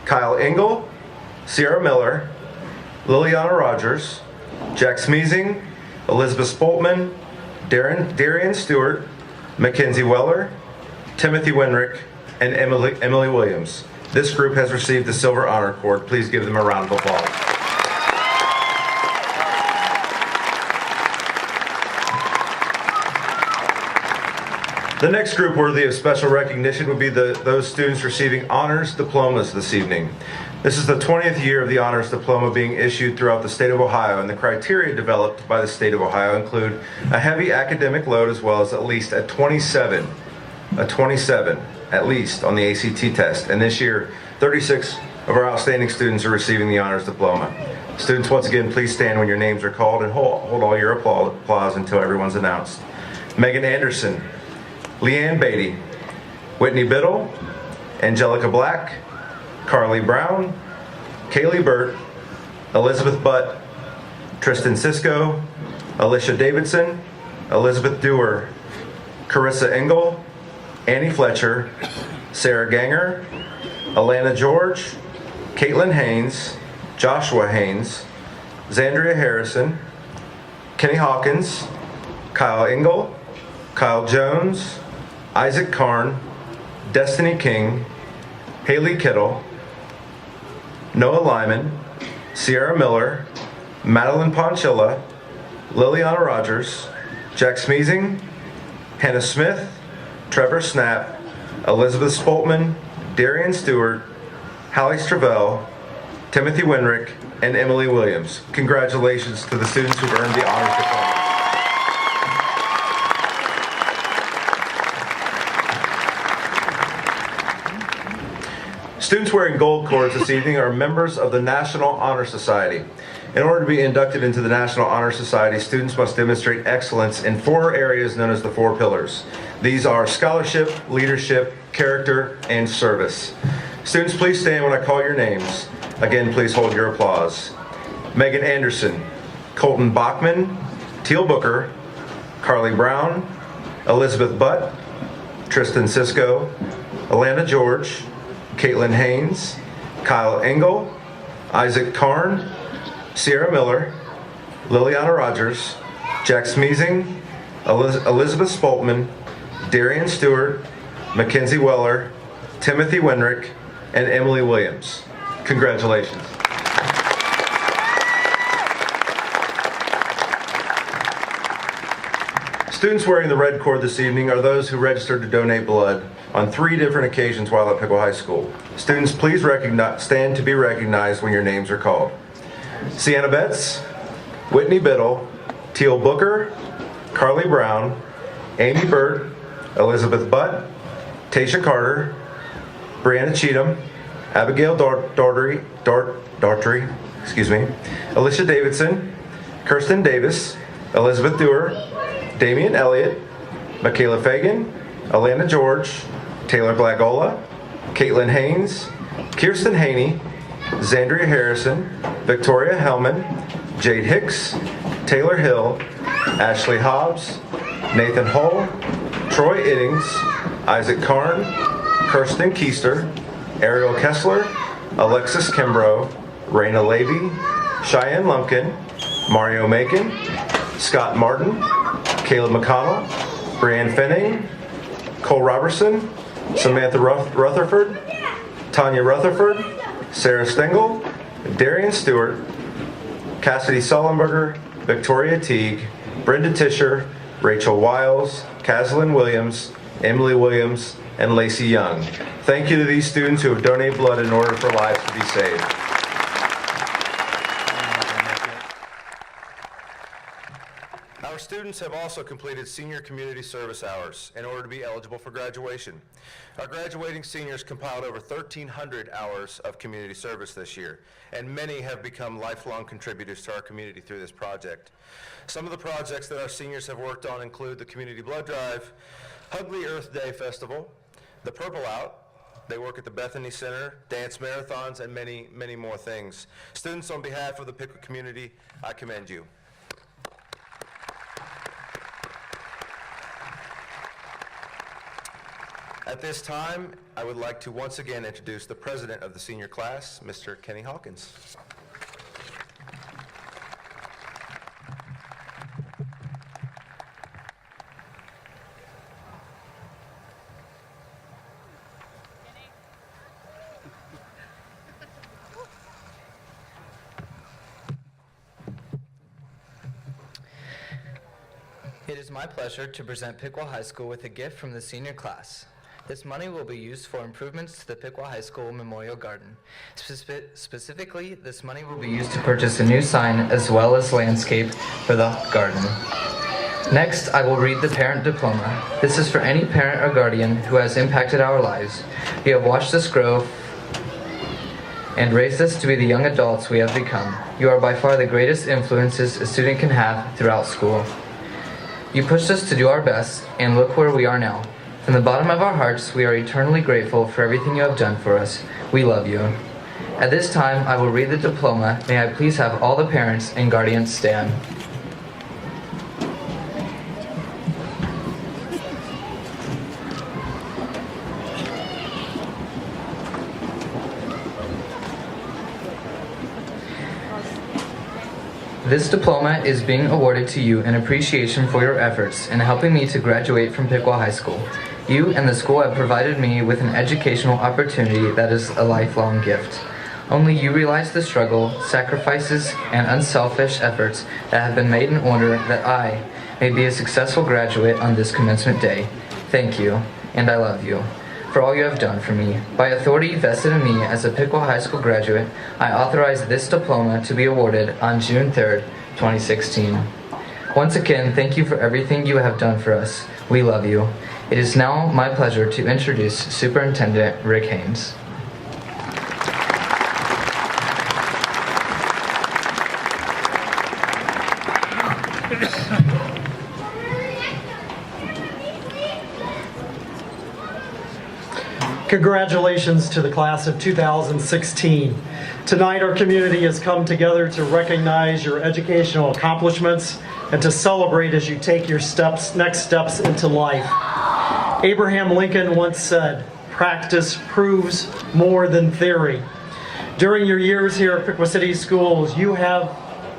Kyle Engel, Sierra Miller, Liliana Rogers, Jack Smeezing, Elizabeth Spoltman, Darian Stewart, Mackenzie Weller, Timothy Winrick, and Emily Williams. This group has received the Silver Honor Cord. Please give them a round of applause. The next group worthy of special recognition would be those students receiving honors diplomas this evening. This is the 20th year of the honors diploma being issued throughout the state of Ohio, and the criteria developed by the state of Ohio include a heavy academic load as well as at least a 27 at least on the ACT test. And this year, 36 of our outstanding students are receiving the honors diploma. Students, once again, please stand when your names are called and hold all your applause until everyone's announced. Megan Anderson, Leanne Beatty, Whitney Biddle, Angelica Black, Carly Brown, Kaylee Burt, Elizabeth Butt, Tristan Cisco, Alicia Davidson, Elizabeth Dewar, Carissa Engel, Annie Fletcher, Sarah Ganger, Alana George, Caitlin Haynes, Joshua Haynes, Zandria Harrison, Kenny Hawkins, Kyle Engel, Kyle Jones, Isaac Karn, Destiny King, Haley Kittle, Noah Lyman, Sierra Miller, Madeline Ponchilla, Liliana Rogers, Jack Smeezing, Hannah Smith, Trevor Snap, Elizabeth Spoltman, Darian Stewart, Hallie Stravell, Timothy Winrick, and Emily Williams. Congratulations to the students who've earned the honors diploma. Students wearing gold cords this evening are members of the National Honor Society. In order to be inducted into the National Honor Society, students must demonstrate excellence in 4 areas known as the 4 pillars. These are scholarship, leadership, character, and service. Students, please stand when I call your names. Again, please hold your applause. Megan Anderson, Colton Bachman, Teal Booker, Carly Brown, Elizabeth Butt, Tristan Sisko, Alana George, Caitlin Haynes, Kyle Engel, Isaac Karn, Sierra Miller, Liliana Rogers, Jack Smeezing, Elizabeth Spoltman, Darian Stewart, Mackenzie Weller, Timothy Winrick, and Emily Williams. Congratulations. Students wearing the red cord this evening are those who registered to donate blood on 3 different occasions while at Piqua High School. Students, please stand to be recognized when your names are called. Sienna Betts, Whitney Biddle, Teal Booker, Carly Brown, Amy Burt, Elizabeth Butt, Tasha Carter, Brianna Cheatham, Abigail Daughtry, Alicia Davidson, Kirsten Davis, Elizabeth Dewar, Damian Elliott, Michaela Fagan, Alana George, Taylor Glagola, Caitlin Haynes, Kirsten Haney, Zandria Harrison, Victoria Hellman, Jade Hicks, Taylor Hill, Ashley Hobbs, Nathan Hull, Troy Iddings, Isaac Karn, Kirsten Keister, Ariel Kessler, Alexis Kimbrough, Raina Levy, Cheyenne Lumpkin, Mario Macon, Scott Martin, Caleb McConnell, Brianne Fenning, Cole Robertson, Samantha Rutherford, Tanya Rutherford, Sarah Stengel, Darian Stewart, Cassidy Sullenberger, Victoria Teague, Brenda Tischer, Rachel Wiles, Caslin Williams, Emily Williams, and Lacey Young. Thank you to these students who have donated blood in order for lives to be saved. Our students have also completed senior community service hours in order to be eligible for graduation. Our graduating seniors compiled over 1,300 hours of community service this year, and many have become lifelong contributors to our community through this project. Some of the projects that our seniors have worked on include the Community Blood Drive, Hugly Earth Day Festival, the Purple Out. They work at the Bethany Center, dance marathons, and many, many more things. Students, on behalf of the Piqua community, I commend you. At this time, I would like to once again introduce the president of the senior class, Mr. Kenny Hawkins. It is my pleasure to present Piqua High School with a gift from the senior class. This money will be used for improvements to the Piqua High School Memorial Garden. Specifically, this money will be used to purchase a new sign as well as landscape for the garden. Next, I will read the parent diploma. This is for any parent or guardian who has impacted our lives. You have watched us grow and raised us to be the young adults we have become. You are by far the greatest influences a student can have throughout school. You pushed us to do our best, and look where we are now. From the bottom of our hearts, we are eternally grateful for everything you have done for us. We love you. At this time, I will read the diploma. May I please have all the parents and guardians stand. This diploma is being awarded to you in appreciation for your efforts in helping me to graduate from Piqua High School. You and the school have provided me with an educational opportunity that is a lifelong gift. Only you realize the struggle, sacrifices, and unselfish efforts that have been made in order that I may be a successful graduate on this commencement day. Thank you, and I love you for all you have done for me. By authority vested in me as a Piqua High School graduate, I authorize this diploma to be awarded on June 3rd, 2016. Once again, thank you for everything you have done for us. We love you. It is now my pleasure to introduce Superintendent Rick Haynes. Congratulations to the class of 2016. Tonight our community has come together to recognize your educational accomplishments and to celebrate as you take your next steps into life. Abraham Lincoln once said, "Practice proves more than theory." During your years here at Piqua City Schools, you have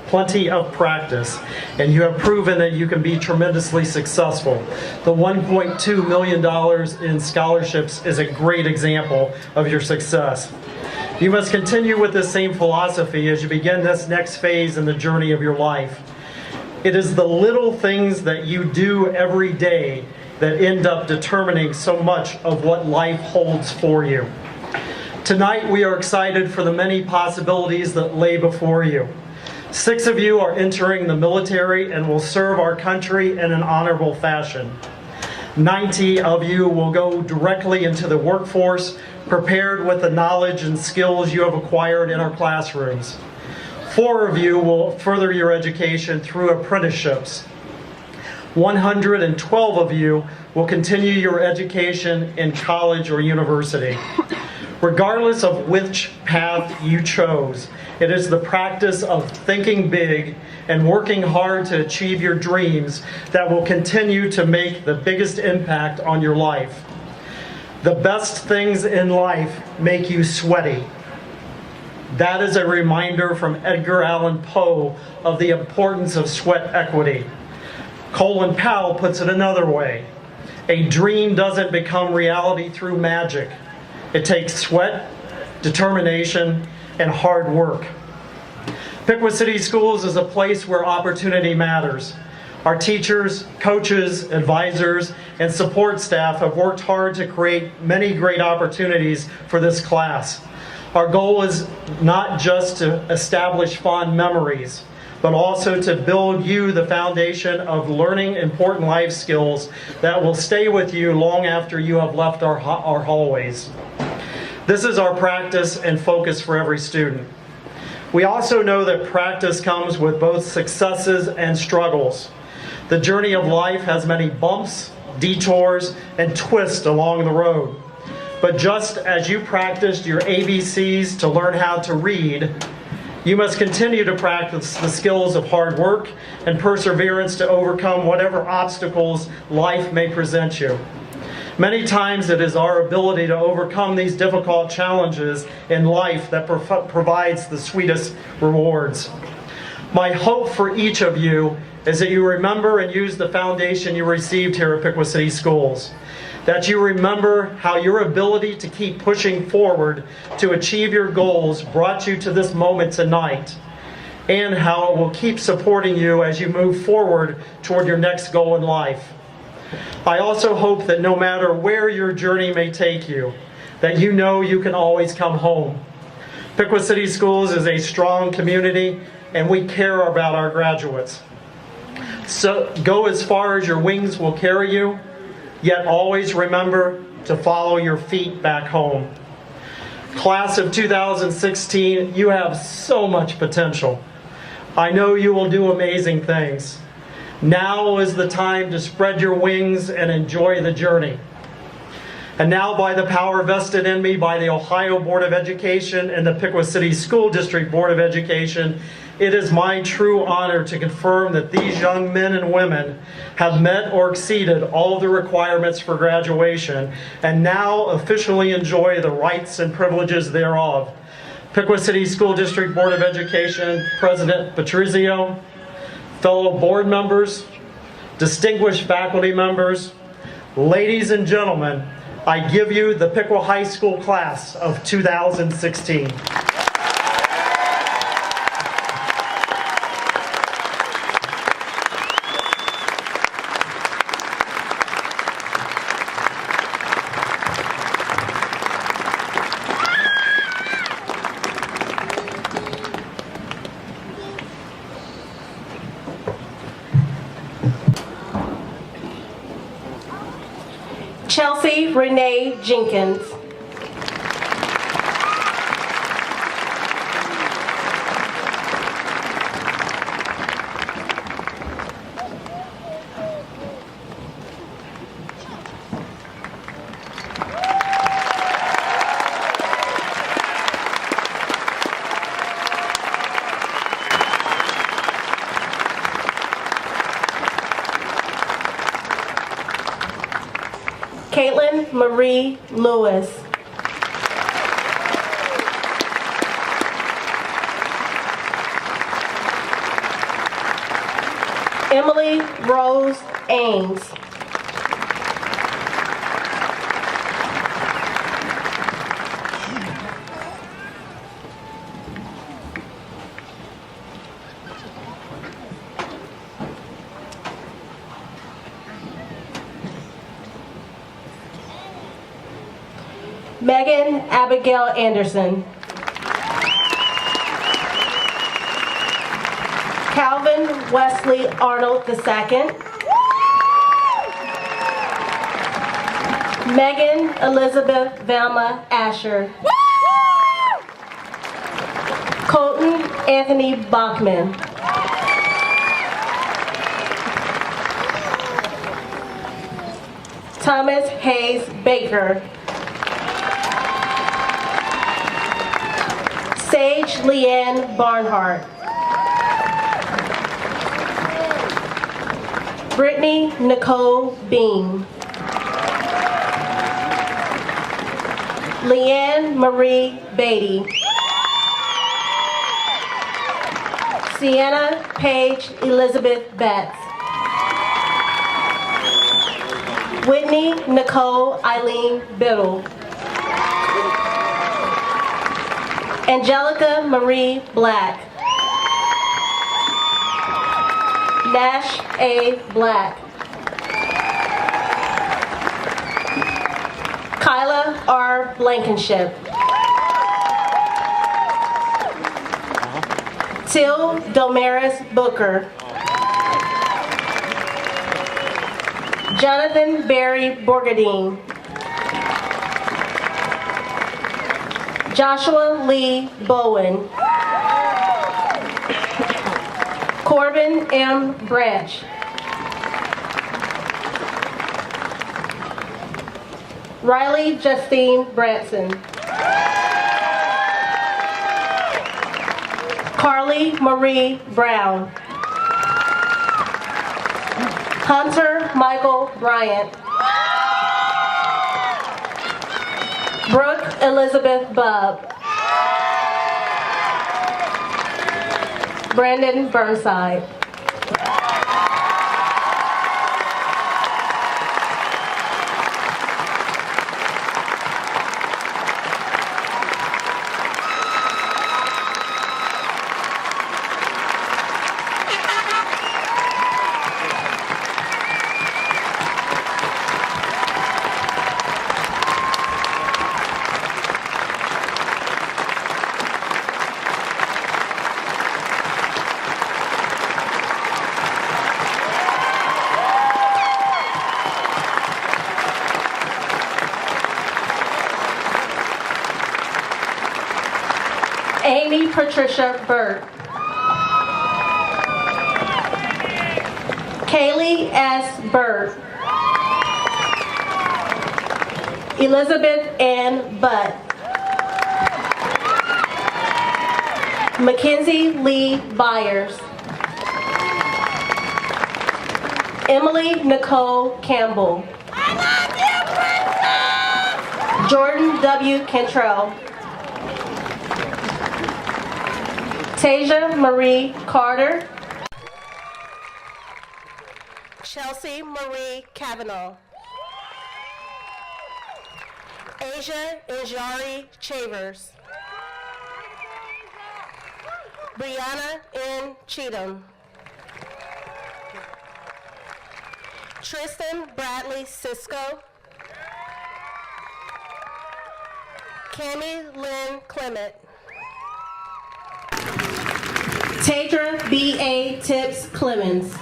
plenty of practice, and you have proven that you can be tremendously successful. The $1.2 million in scholarships is a great example of your success. You must continue with the same philosophy as you begin this next phase in the journey of your life. It is the little things that you do every day that end up determining so much of what life holds for you. Tonight we are excited for the many possibilities that lay before you. 6 of you are entering the military and will serve our country in an honorable fashion. 90 of you will go directly into the workforce, prepared with the knowledge and skills you have acquired in our classrooms. 4 of you will further your education through apprenticeships. 112 of you will continue your education in college or university. Regardless of which path you chose, it is the practice of thinking big and working hard to achieve your dreams that will continue to make the biggest impact on your life. The best things in life make you sweaty. That is a reminder from Edgar Allan Poe of the importance of sweat equity. Colin Powell puts it another way. A dream doesn't become reality through magic. It takes sweat, determination, and hard work. Piqua City Schools is a place where opportunity matters. Our teachers, coaches, advisors, and support staff have worked hard to create many great opportunities for this class. Our goal is not just to establish fond memories, but also to build you the foundation of learning important life skills that will stay with you long after you have left our hallways. This is our practice and focus for every student. We also know that practice comes with both successes and struggles. The journey of life has many bumps, detours, and twists along the road. But just as you practiced your ABCs to learn how to read, you must continue to practice the skills of hard work and perseverance to overcome whatever obstacles life may present you. Many times it is our ability to overcome these difficult challenges in life that provides the sweetest rewards. My hope for each of you is that you remember and use the foundation you received here at Piqua City Schools. That you remember how your ability to keep pushing forward to achieve your goals brought you to this moment tonight, and how it will keep supporting you as you move forward toward your next goal in life. I also hope that no matter where your journey may take you, that you know you can always come home. Piqua City Schools is a strong community, and we care about our graduates. So go as far as your wings will carry you, yet always remember to follow your feet back home. Class of 2016, you have so much potential. I know you will do amazing things. Now is the time to spread your wings and enjoy the journey. And now, by the power vested in me by the Ohio Board of Education and the Piqua City School District Board of Education, it is my true honor to confirm that these young men and women have met or exceeded all of the requirements for graduation and now officially enjoy the rights and privileges thereof. Piqua City School District Board of Education President Patrizio, fellow board members, distinguished faculty members, ladies and gentlemen, I give you the Piqua High School class of 2016. Chelsea Renee Jenkins. Marie Lewis. Emily Rose Ames. Megan Abigail Anderson. Calvin Wesley Arnold II. Megan Elizabeth Velma Asher. Colton Anthony Bachman. Thomas Hayes Baker. Sage Leanne Barnhart. Brittany Nicole Beam. Leanne Marie Beatty. Sienna Paige Elizabeth Betts. Whitney Nicole Eileen Biddle. Angelica Marie Black. Nash A. Black. Kyla R. Blankenship. Till Domaris Booker. Jonathan Barry Borgadine. Joshua Lee Bowen. Corbin M. Branch. Riley Justine Branson. Carly Marie Brown. Hunter Michael Bryant. Brooke Elizabeth Bubb. Brandon Burnside. Amy Patricia Burt. Kaylee S. Burt. Elizabeth Ann Butt. Mackenzie Lee Byers. Emily Nicole Campbell. Jordan W. Cantrell. Tasia Marie Carter. Chelsea Marie Kavanaugh. Asia Njari Chavers. Brianna N. Cheatham. Tristan Bradley Cisco. Cami Lynn Clement. Tadra B.A. Tips Clemens.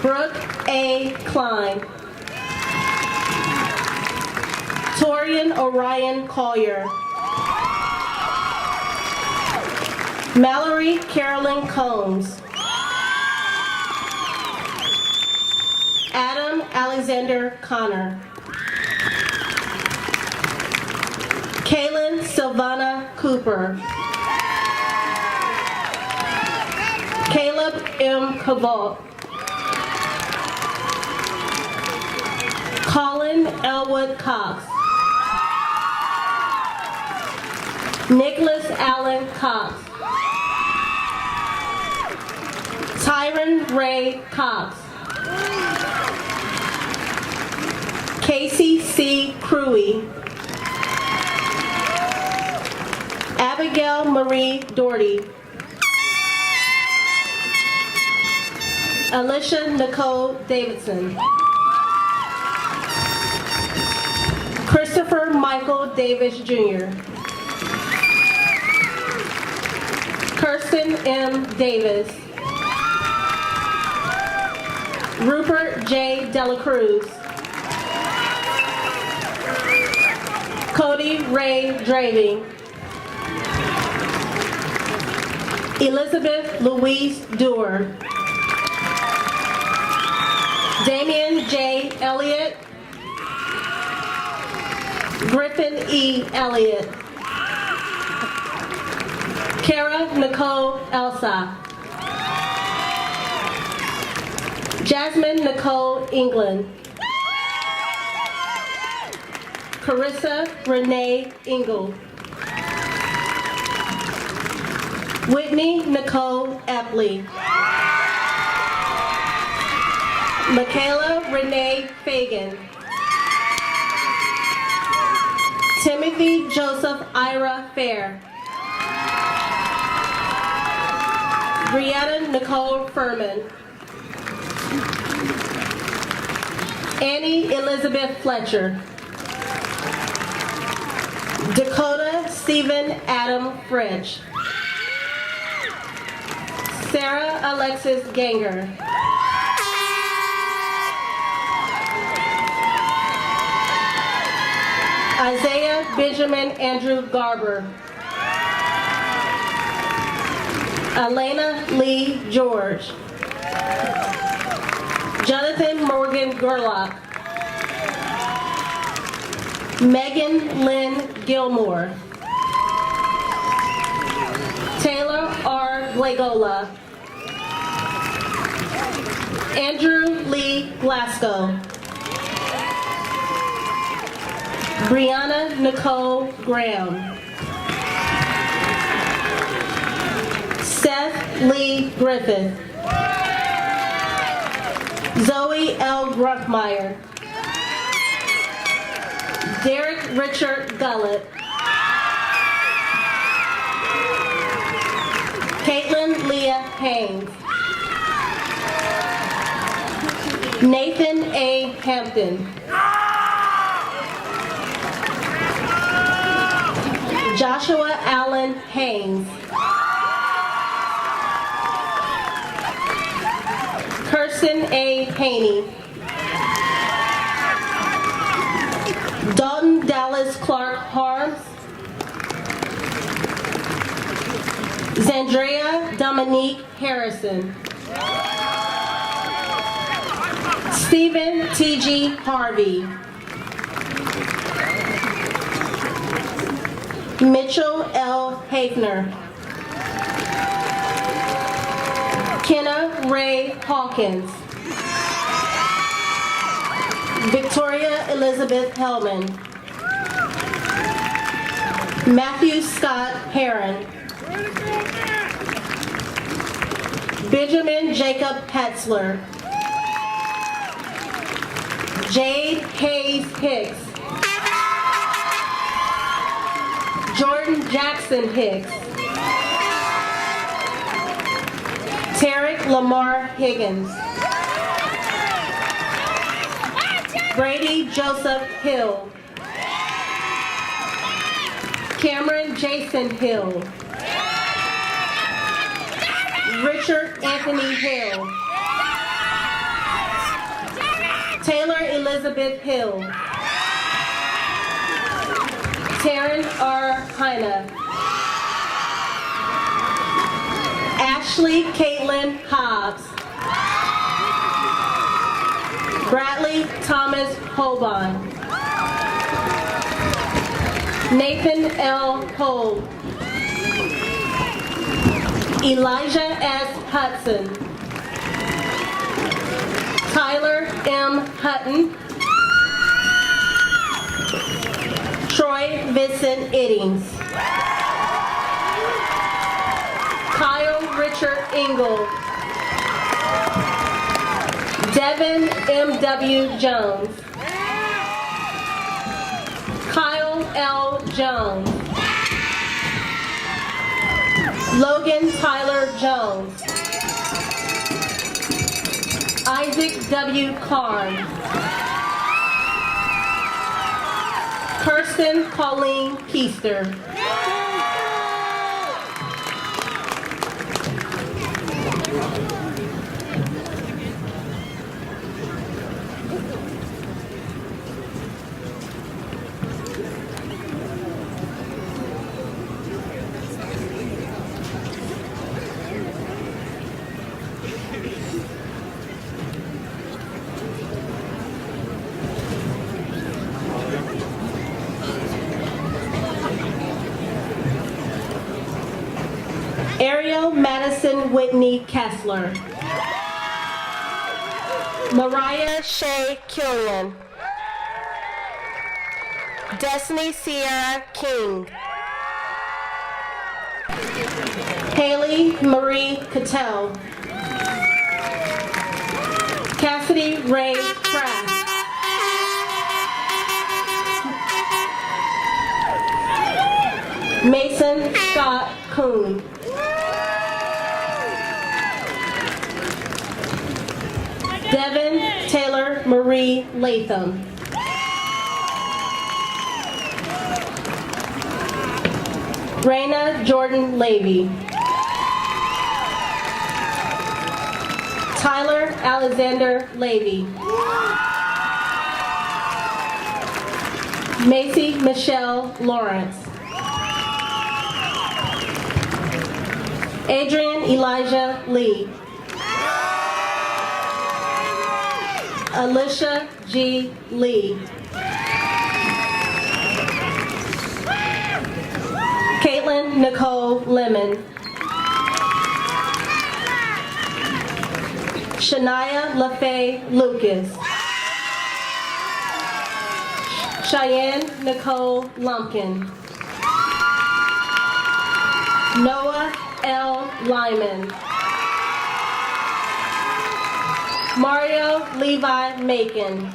Brooke A. Klein. Torian Orion Collier. Mallory Carolyn Combs. Adam Alexander Connor. Kaylin Sylvana Cooper. Caleb M. Cavalt. Colin Elwood Cox. Nicholas Allen Cox. Tyron Ray Cox. Casey C. Cruey. Abigail Marie Doherty. Alicia Nicole Davidson. Christopher Michael Davis Jr. Kirsten M. Davis. Rupert J. Dela Cruz. Cody Ray Draving. Elizabeth Louise Dewar. Damian J. Elliott. Griffin E. Elliott. Kara Nicole Elsa. Jasmine Nicole England. Carissa Renee Engel. Whitney Nicole Epley. Michaela Renee Fagan. Timothy Joseph Ira Fair. Brianna Nicole Furman. Annie Elizabeth Fletcher. Dakota Stephen Adam French. Sarah Alexis Ganger. Isaiah Benjamin Andrew Garber. Elena Lee George. Jonathan Morgan Gerlach. Megan Lynn Gilmore. Taylor R. Glagola. Andrew Lee Glasgow. Brianna Nicole Graham. Seth Lee Griffith. Zoe L. Bruckmeyer. Derek Richard Gullett. Caitlin Leah Haynes. Nathan A. Hampton. Joshua Allen Haynes. Kirsten A. Haney. Dalton Dallas Clark Harms. Zandrea Dominique Harrison. Stephen T.G. Harvey. Mitchell L. Hafner. Kenna Ray Hawkins. Victoria Elizabeth Hellman. Matthew Scott Heron. Benjamin Jacob Hetzler. Jade Hayes Hicks. Jordan Jackson Hicks. Tarek Lamar Higgins. Brady Joseph Hill. Cameron Jason Hill. Richard Anthony Hill. Taylor Elizabeth Hill. Taryn R. Heine. Ashley Caitlin Hobbs. Bradley Thomas Holbon. Nathan L. Cole. Elijah S. Hudson. Tyler M. Hutton. Vincent Iddings. Kyle Richard Engel. Devin M.W. Jones. Kyle L. Jones. Logan Tyler Jones. Isaac W. Karn. Kirsten Pauline Keister. Ariel Madison Whitney Kessler. Mariah Shea Killian. Destiny Sierra King. Haley Marie Cattell. Cassidy Ray Kraft. Mason Scott Kuhn. Devin Taylor Marie Latham. Raina Jordan Levy. Tyler Alexander Levy. Macy Michelle Lawrence. Adrian Elijah Lee. Alicia G. Lee. Caitlin Nicole Lemon. Shania LaFay Lucas. Cheyenne Nicole Lumpkin. Noah L. Lyman. Mario Levi Macon.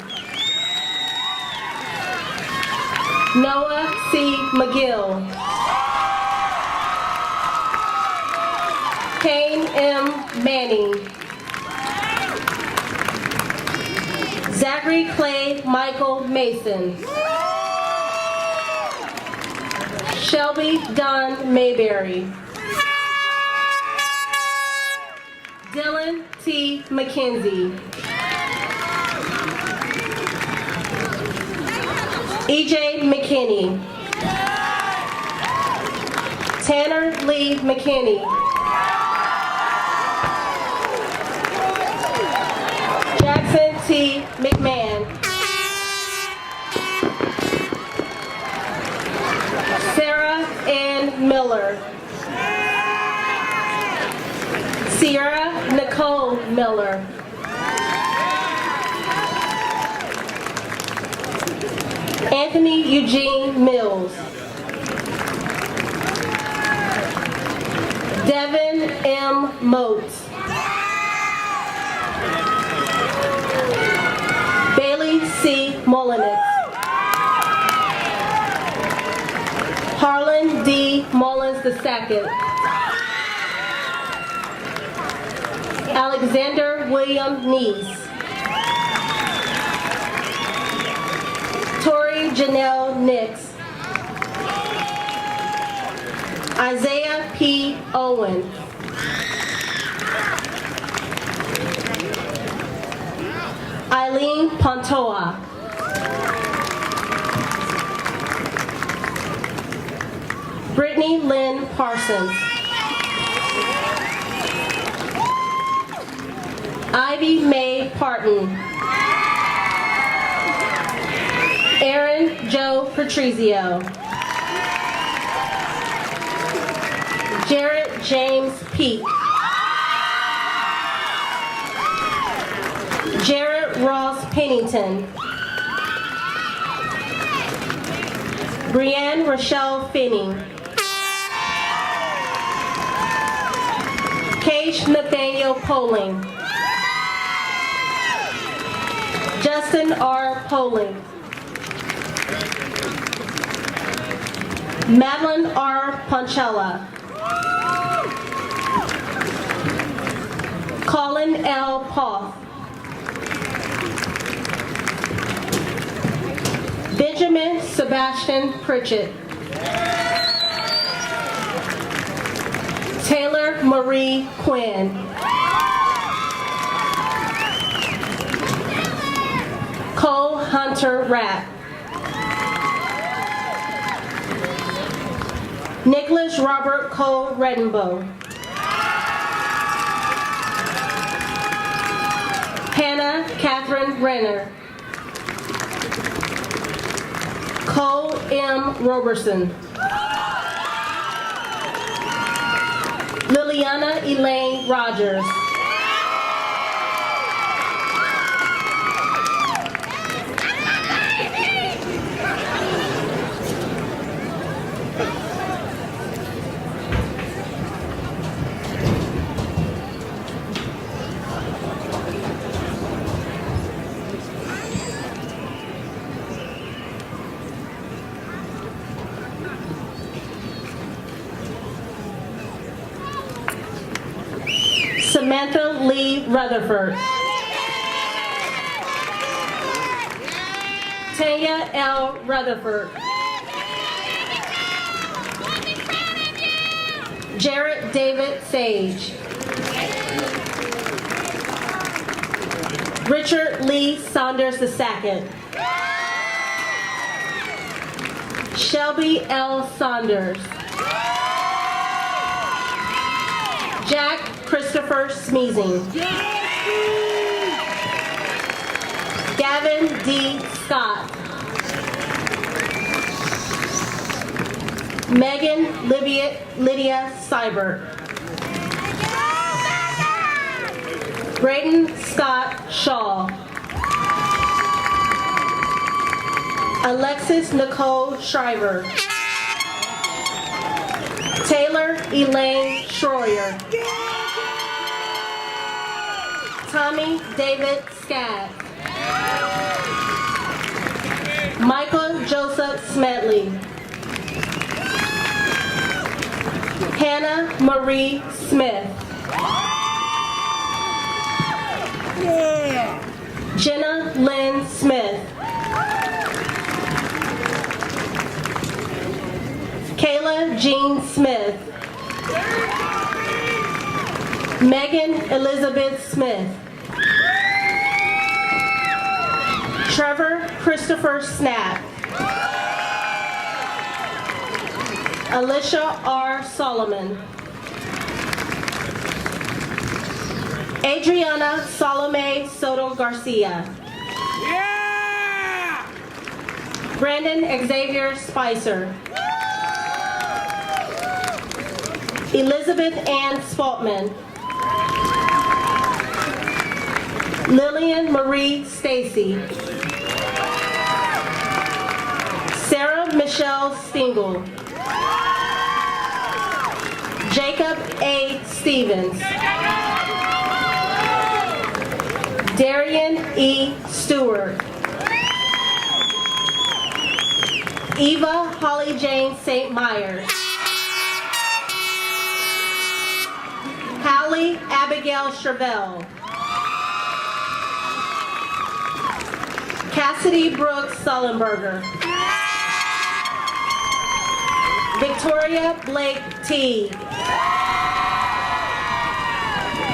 Noah C. McGill. Kane M. Manning. Zachary Clay Michael Mason. Shelby Don Mayberry. Dylan T. McKenzie. EJ McKinney. Tanner Lee McKinney. Jackson T. McMahon. Sarah Ann Miller. Sierra Nicole Miller. Anthony Eugene Mills. Devin M. Motes. Bailey C. Mullinix. Harlan D. Mullins II. Alexander William Neese. Tori Janelle Nix. Isaiah P. Owen. Eileen Pontoa. Brittany Lynn Parsons. Ivy Mae Parton. Aaron Joe Patrizio. Jarrett James Peak. Jarrett Ross Pennington. Brianne Rochelle Finney. Cage Nathaniel Poling. Justin R. Poling. Madeline R. Ponchella. Colin L. Poth. Benjamin Sebastian Pritchett. Taylor Marie Quinn. Cole Hunter Rapp. Nicholas Robert Cole Redenbow. Hannah Catherine Renner. Cole M. Roberson. Liliana Elaine Rogers. Samantha Lee Rutherford. Tanya L. Rutherford. Jarrett David Sage. Richard Lee Saunders II. Shelby L. Saunders. Jack Christopher Smeezing. Gavin D. Scott. Megan Lydia Seibert. Braden Scott Shaw. Alexis Nicole Shriver. Taylor Elaine Schroyer. Tommy David Skaggs. Michael Joseph Smedley. Hannah Marie Smith. Jenna Lynn Smith. Kayla Jean Smith. Megan Elizabeth Smith. Trevor Christopher Snap. Alicia R. Solomon. Adriana Salome Soto Garcia. Brandon Xavier Spicer. Elizabeth Ann Spaltman. Lillian Marie Stacy. Sarah Michelle Stingle. Jacob A. Stevens. Darian E. Stewart. Eva Holly Jane St. Myers. Hallie Abigail Chevelle. Cassidy Brooks Sullenberger. Victoria Blake T.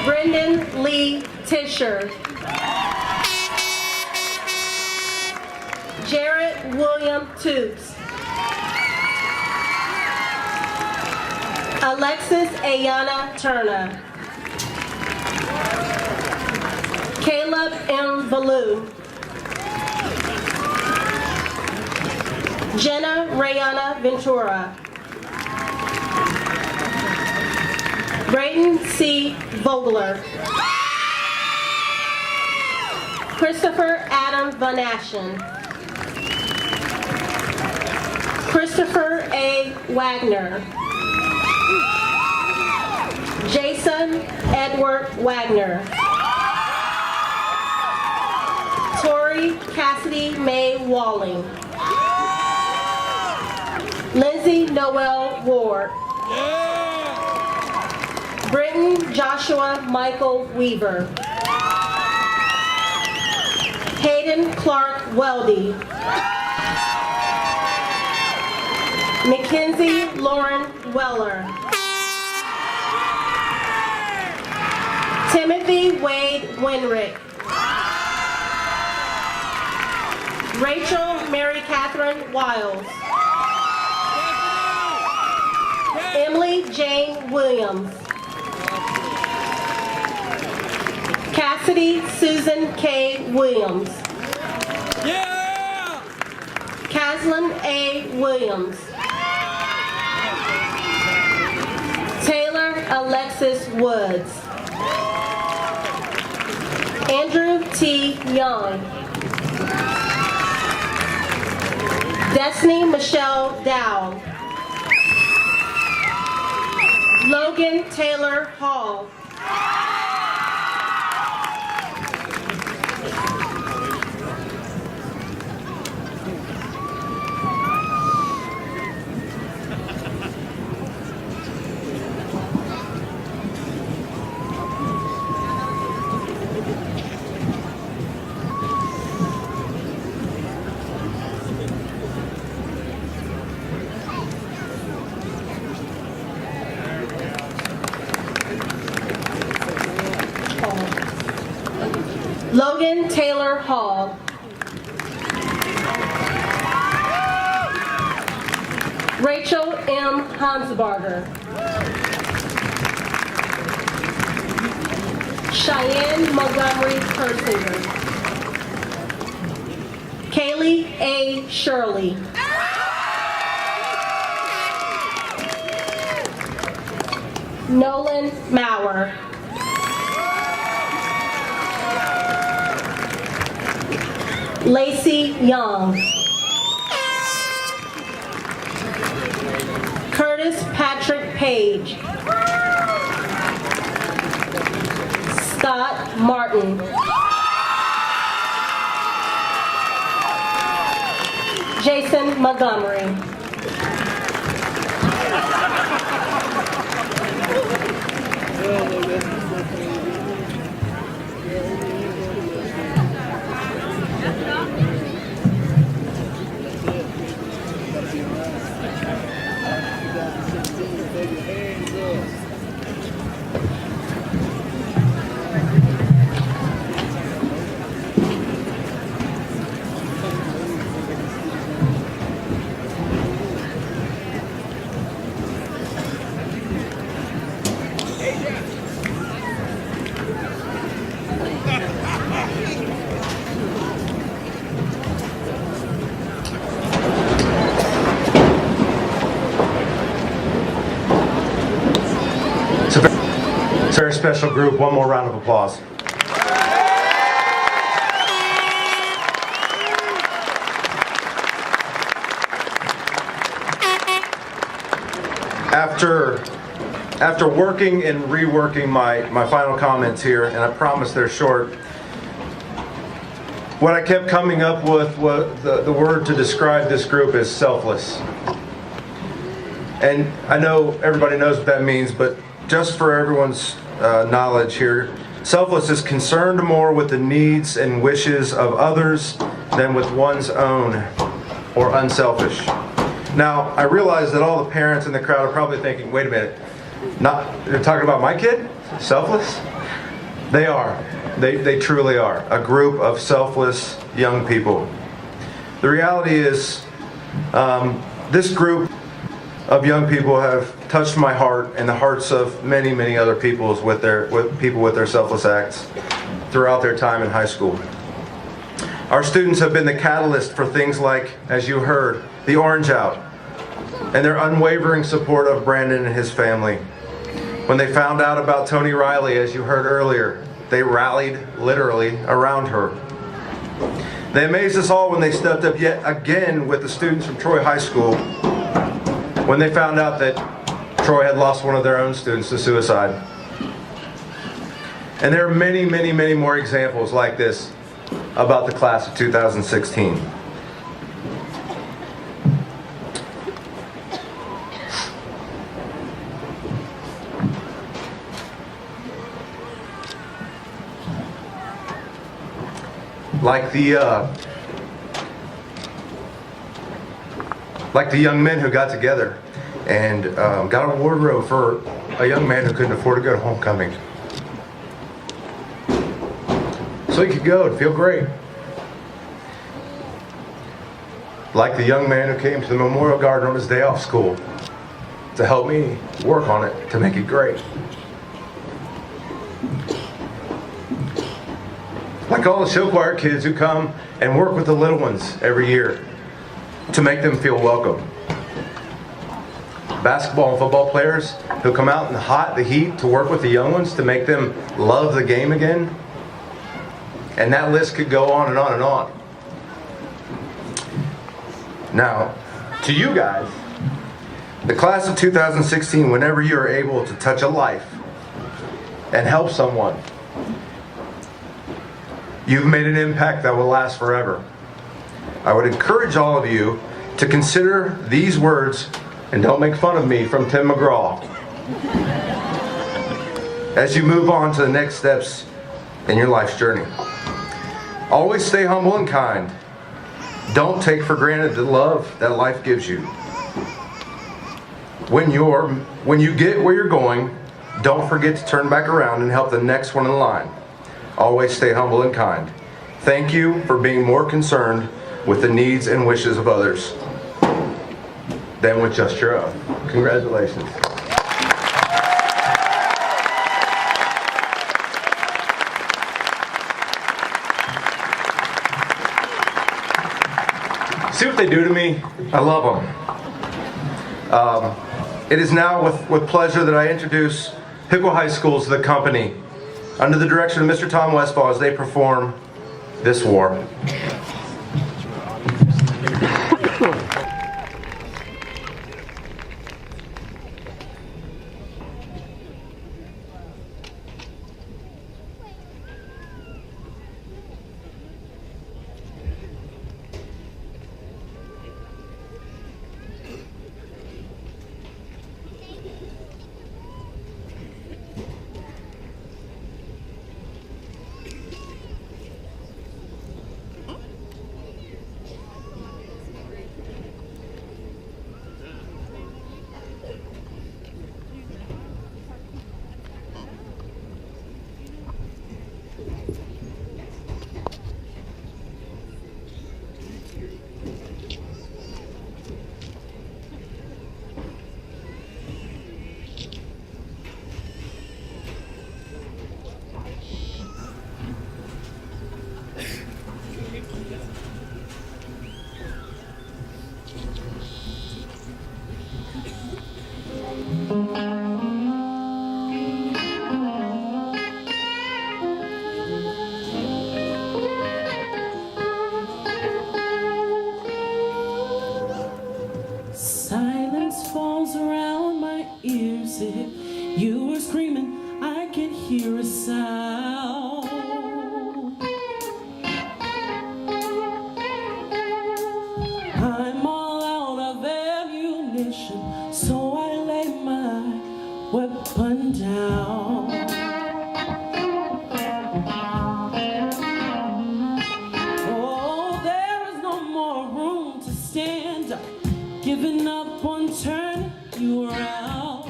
Brendan Lee Tisher. Jarrett William Toots. Alexis Ayana Turner. Caleb M. Valou. Jenna Rayana Ventura. Brayden C. Vogler. Christopher Adam Van Ashen. Wagner. Jason Edward Wagner. Tori Cassidy Mae Walling. Lindsay Noel Ward. Britton Joshua Michael Weaver. Hayden Clark Weldy. Mackenzie Lauren Weller. Timothy Wade Winrick. Rachel Mary Catherine Wiles. Emily Jane Williams. Cassidy Susan K. Williams. Caslin A. Williams. Taylor Alexis Woods. Andrew T. Young. Destiny Michelle Dow. Logan Taylor Hall. Logan Taylor Hall. Rachel M. Hansbarger. Cheyenne Montgomery Persinger. Kaylee A. Shirley. Nolan Maurer. Lacey Young. Curtis Patrick Page. Scott Martin. Jason Montgomery. It's a very special group. One more round of applause. After working and reworking my final comments here, and I promise they're short, what I kept coming up with was the word to describe this group is selfless. And I know everybody knows what that means, but just for everyone's knowledge here, selfless is concerned more with the needs and wishes of others than with one's own, or unselfish. Now, I realize that all the parents in the crowd are probably thinking, wait a minute, they're talking about my kid? Selfless? They are. They truly are. A group of selfless young people. The reality is, this group of young people have touched my heart and the hearts of many, many other people with their selfless acts throughout their time in high school. Our students have been the catalyst for things like, as you heard, the Orange Out, and their unwavering support of Brandon and his family. When they found out about Tony Riley, as you heard earlier, they rallied literally around her. They amazed us all when they stepped up yet again with the students from Troy High School when they found out that Troy had lost one of their own students to suicide. And there are many, many, many more examples like this about the class of 2016. Like the young men who got together and got a wardrobe for a young man who couldn't afford to go to homecoming, so he could go and feel great. Like the young man who came to the Memorial Garden on his day off school to help me work on it to make it great. Like all the show choir kids who come and work with the little ones every year to make them feel welcome. Basketball and football players who come out in the heat to work with the young ones to make them love the game again. And that list could go on and on and on. Now, to you guys, the class of 2016, whenever you are able to touch a life and help someone, you've made an impact that will last forever. I would encourage all of you to consider these words, and don't make fun of me, from Tim McGraw, as you move on to the next steps in your life's journey. Always stay humble and kind. Don't take for granted the love that life gives you. When you get where you're going, don't forget to turn back around and help the next one in line. Always stay humble and kind. Thank you for being more concerned with the needs and wishes of others than with just your own. Congratulations. See what they do to me? I love them. It is now with pleasure that I introduce Piqua High School to the company under the direction of Mr. Tom Westfall as they perform This War. Silence falls around my ears. If you were screaming, I could hear a sound. I'm all out of ammunition, so I lay my weapon down. Oh, there is no more room to stand up, giving up on turning you around.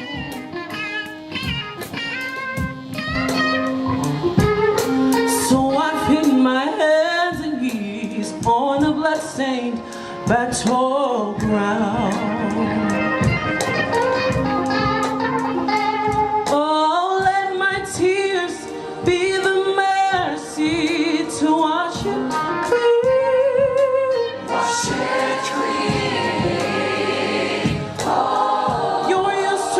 So I've hidden my hands and knees on the bloodstained battleground. Oh, let my tears be the mercy to wash it clean. Wash it clean. Oh, you're used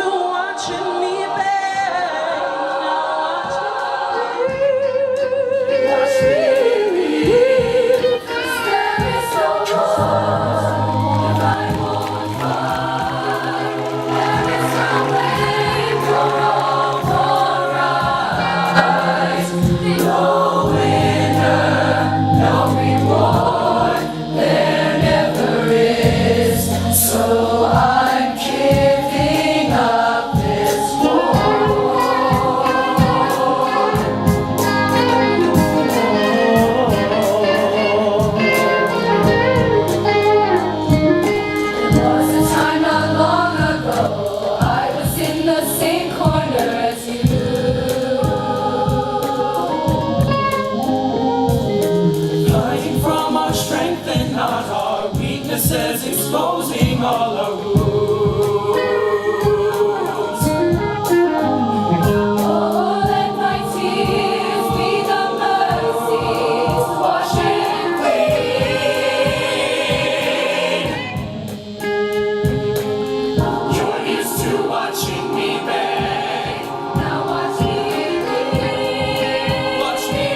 Exposing all our wounds. Oh, let my tears be the mercies wash and clean. You're used to watching me beg. Now watch me lead. Watch me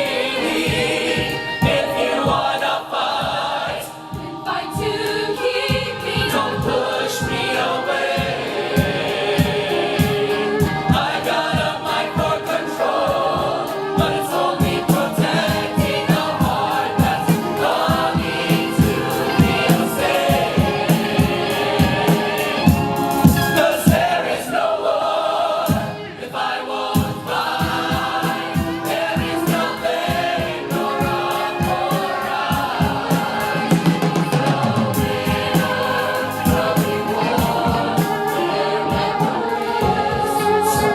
lead. If you wanna fight, then fight to keep me. Don't push me away. I got a mind for control, but it's only protecting a heart that's longing to feel safe. 'Cause there is no war if I won't fight. There is no pain nor wrong or right. The winner, the reward, there never is. So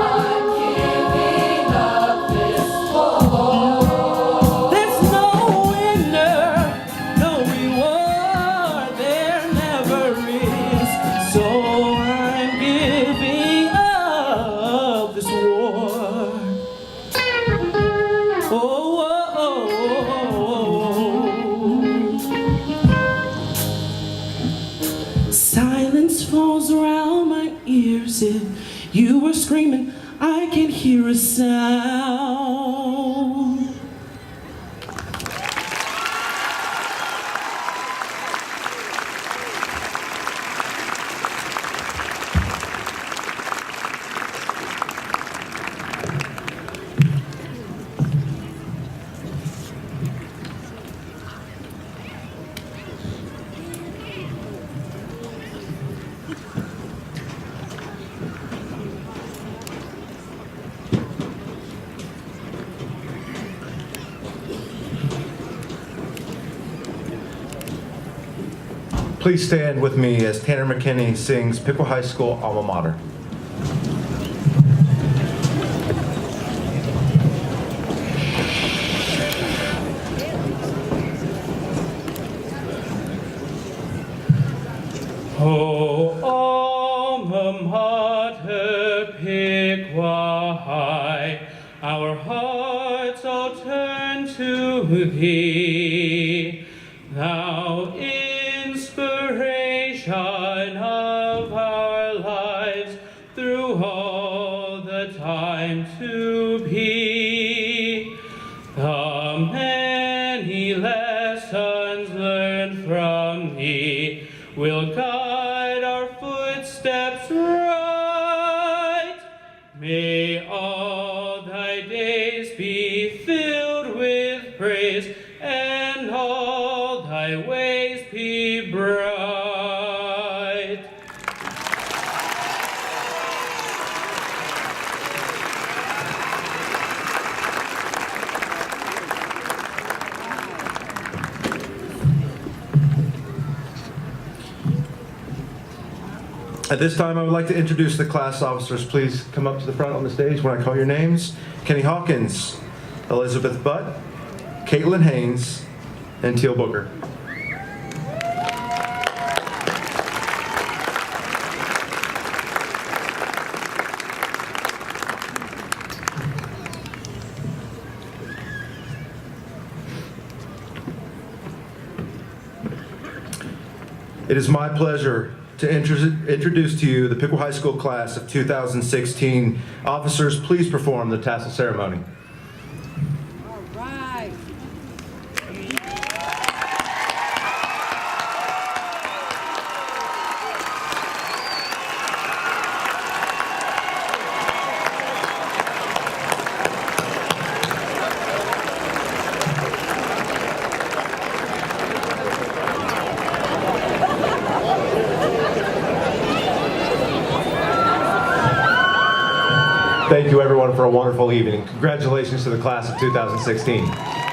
I'm giving up this war. There's no winner, no reward, there never is. So I'm giving up this war. Oh, silence falls around my ears. If you were screaming, I can hear a sound. Please stand with me as Tanner McKinney sings Piqua High School Alma Mater. Oh, Alma Mater, Piqua High, our hearts all turn to thee. Thou inspiration of our lives through all the time to be. The many lessons learned from thee will guide our footsteps right. May all thy days be filled with praise, and all thy ways be bright. At this time, I would like to introduce the class officers. Please come up to the front on the stage when I call your names. Kenny Hawkins, Elizabeth Butt, Caitlin Haynes, and Teal Booker. It is my pleasure to introduce to you the Piqua High School class of 2016. Officers, please perform the tassel ceremony. thank you everyone for a wonderful evening. Congratulations to the class of 2016.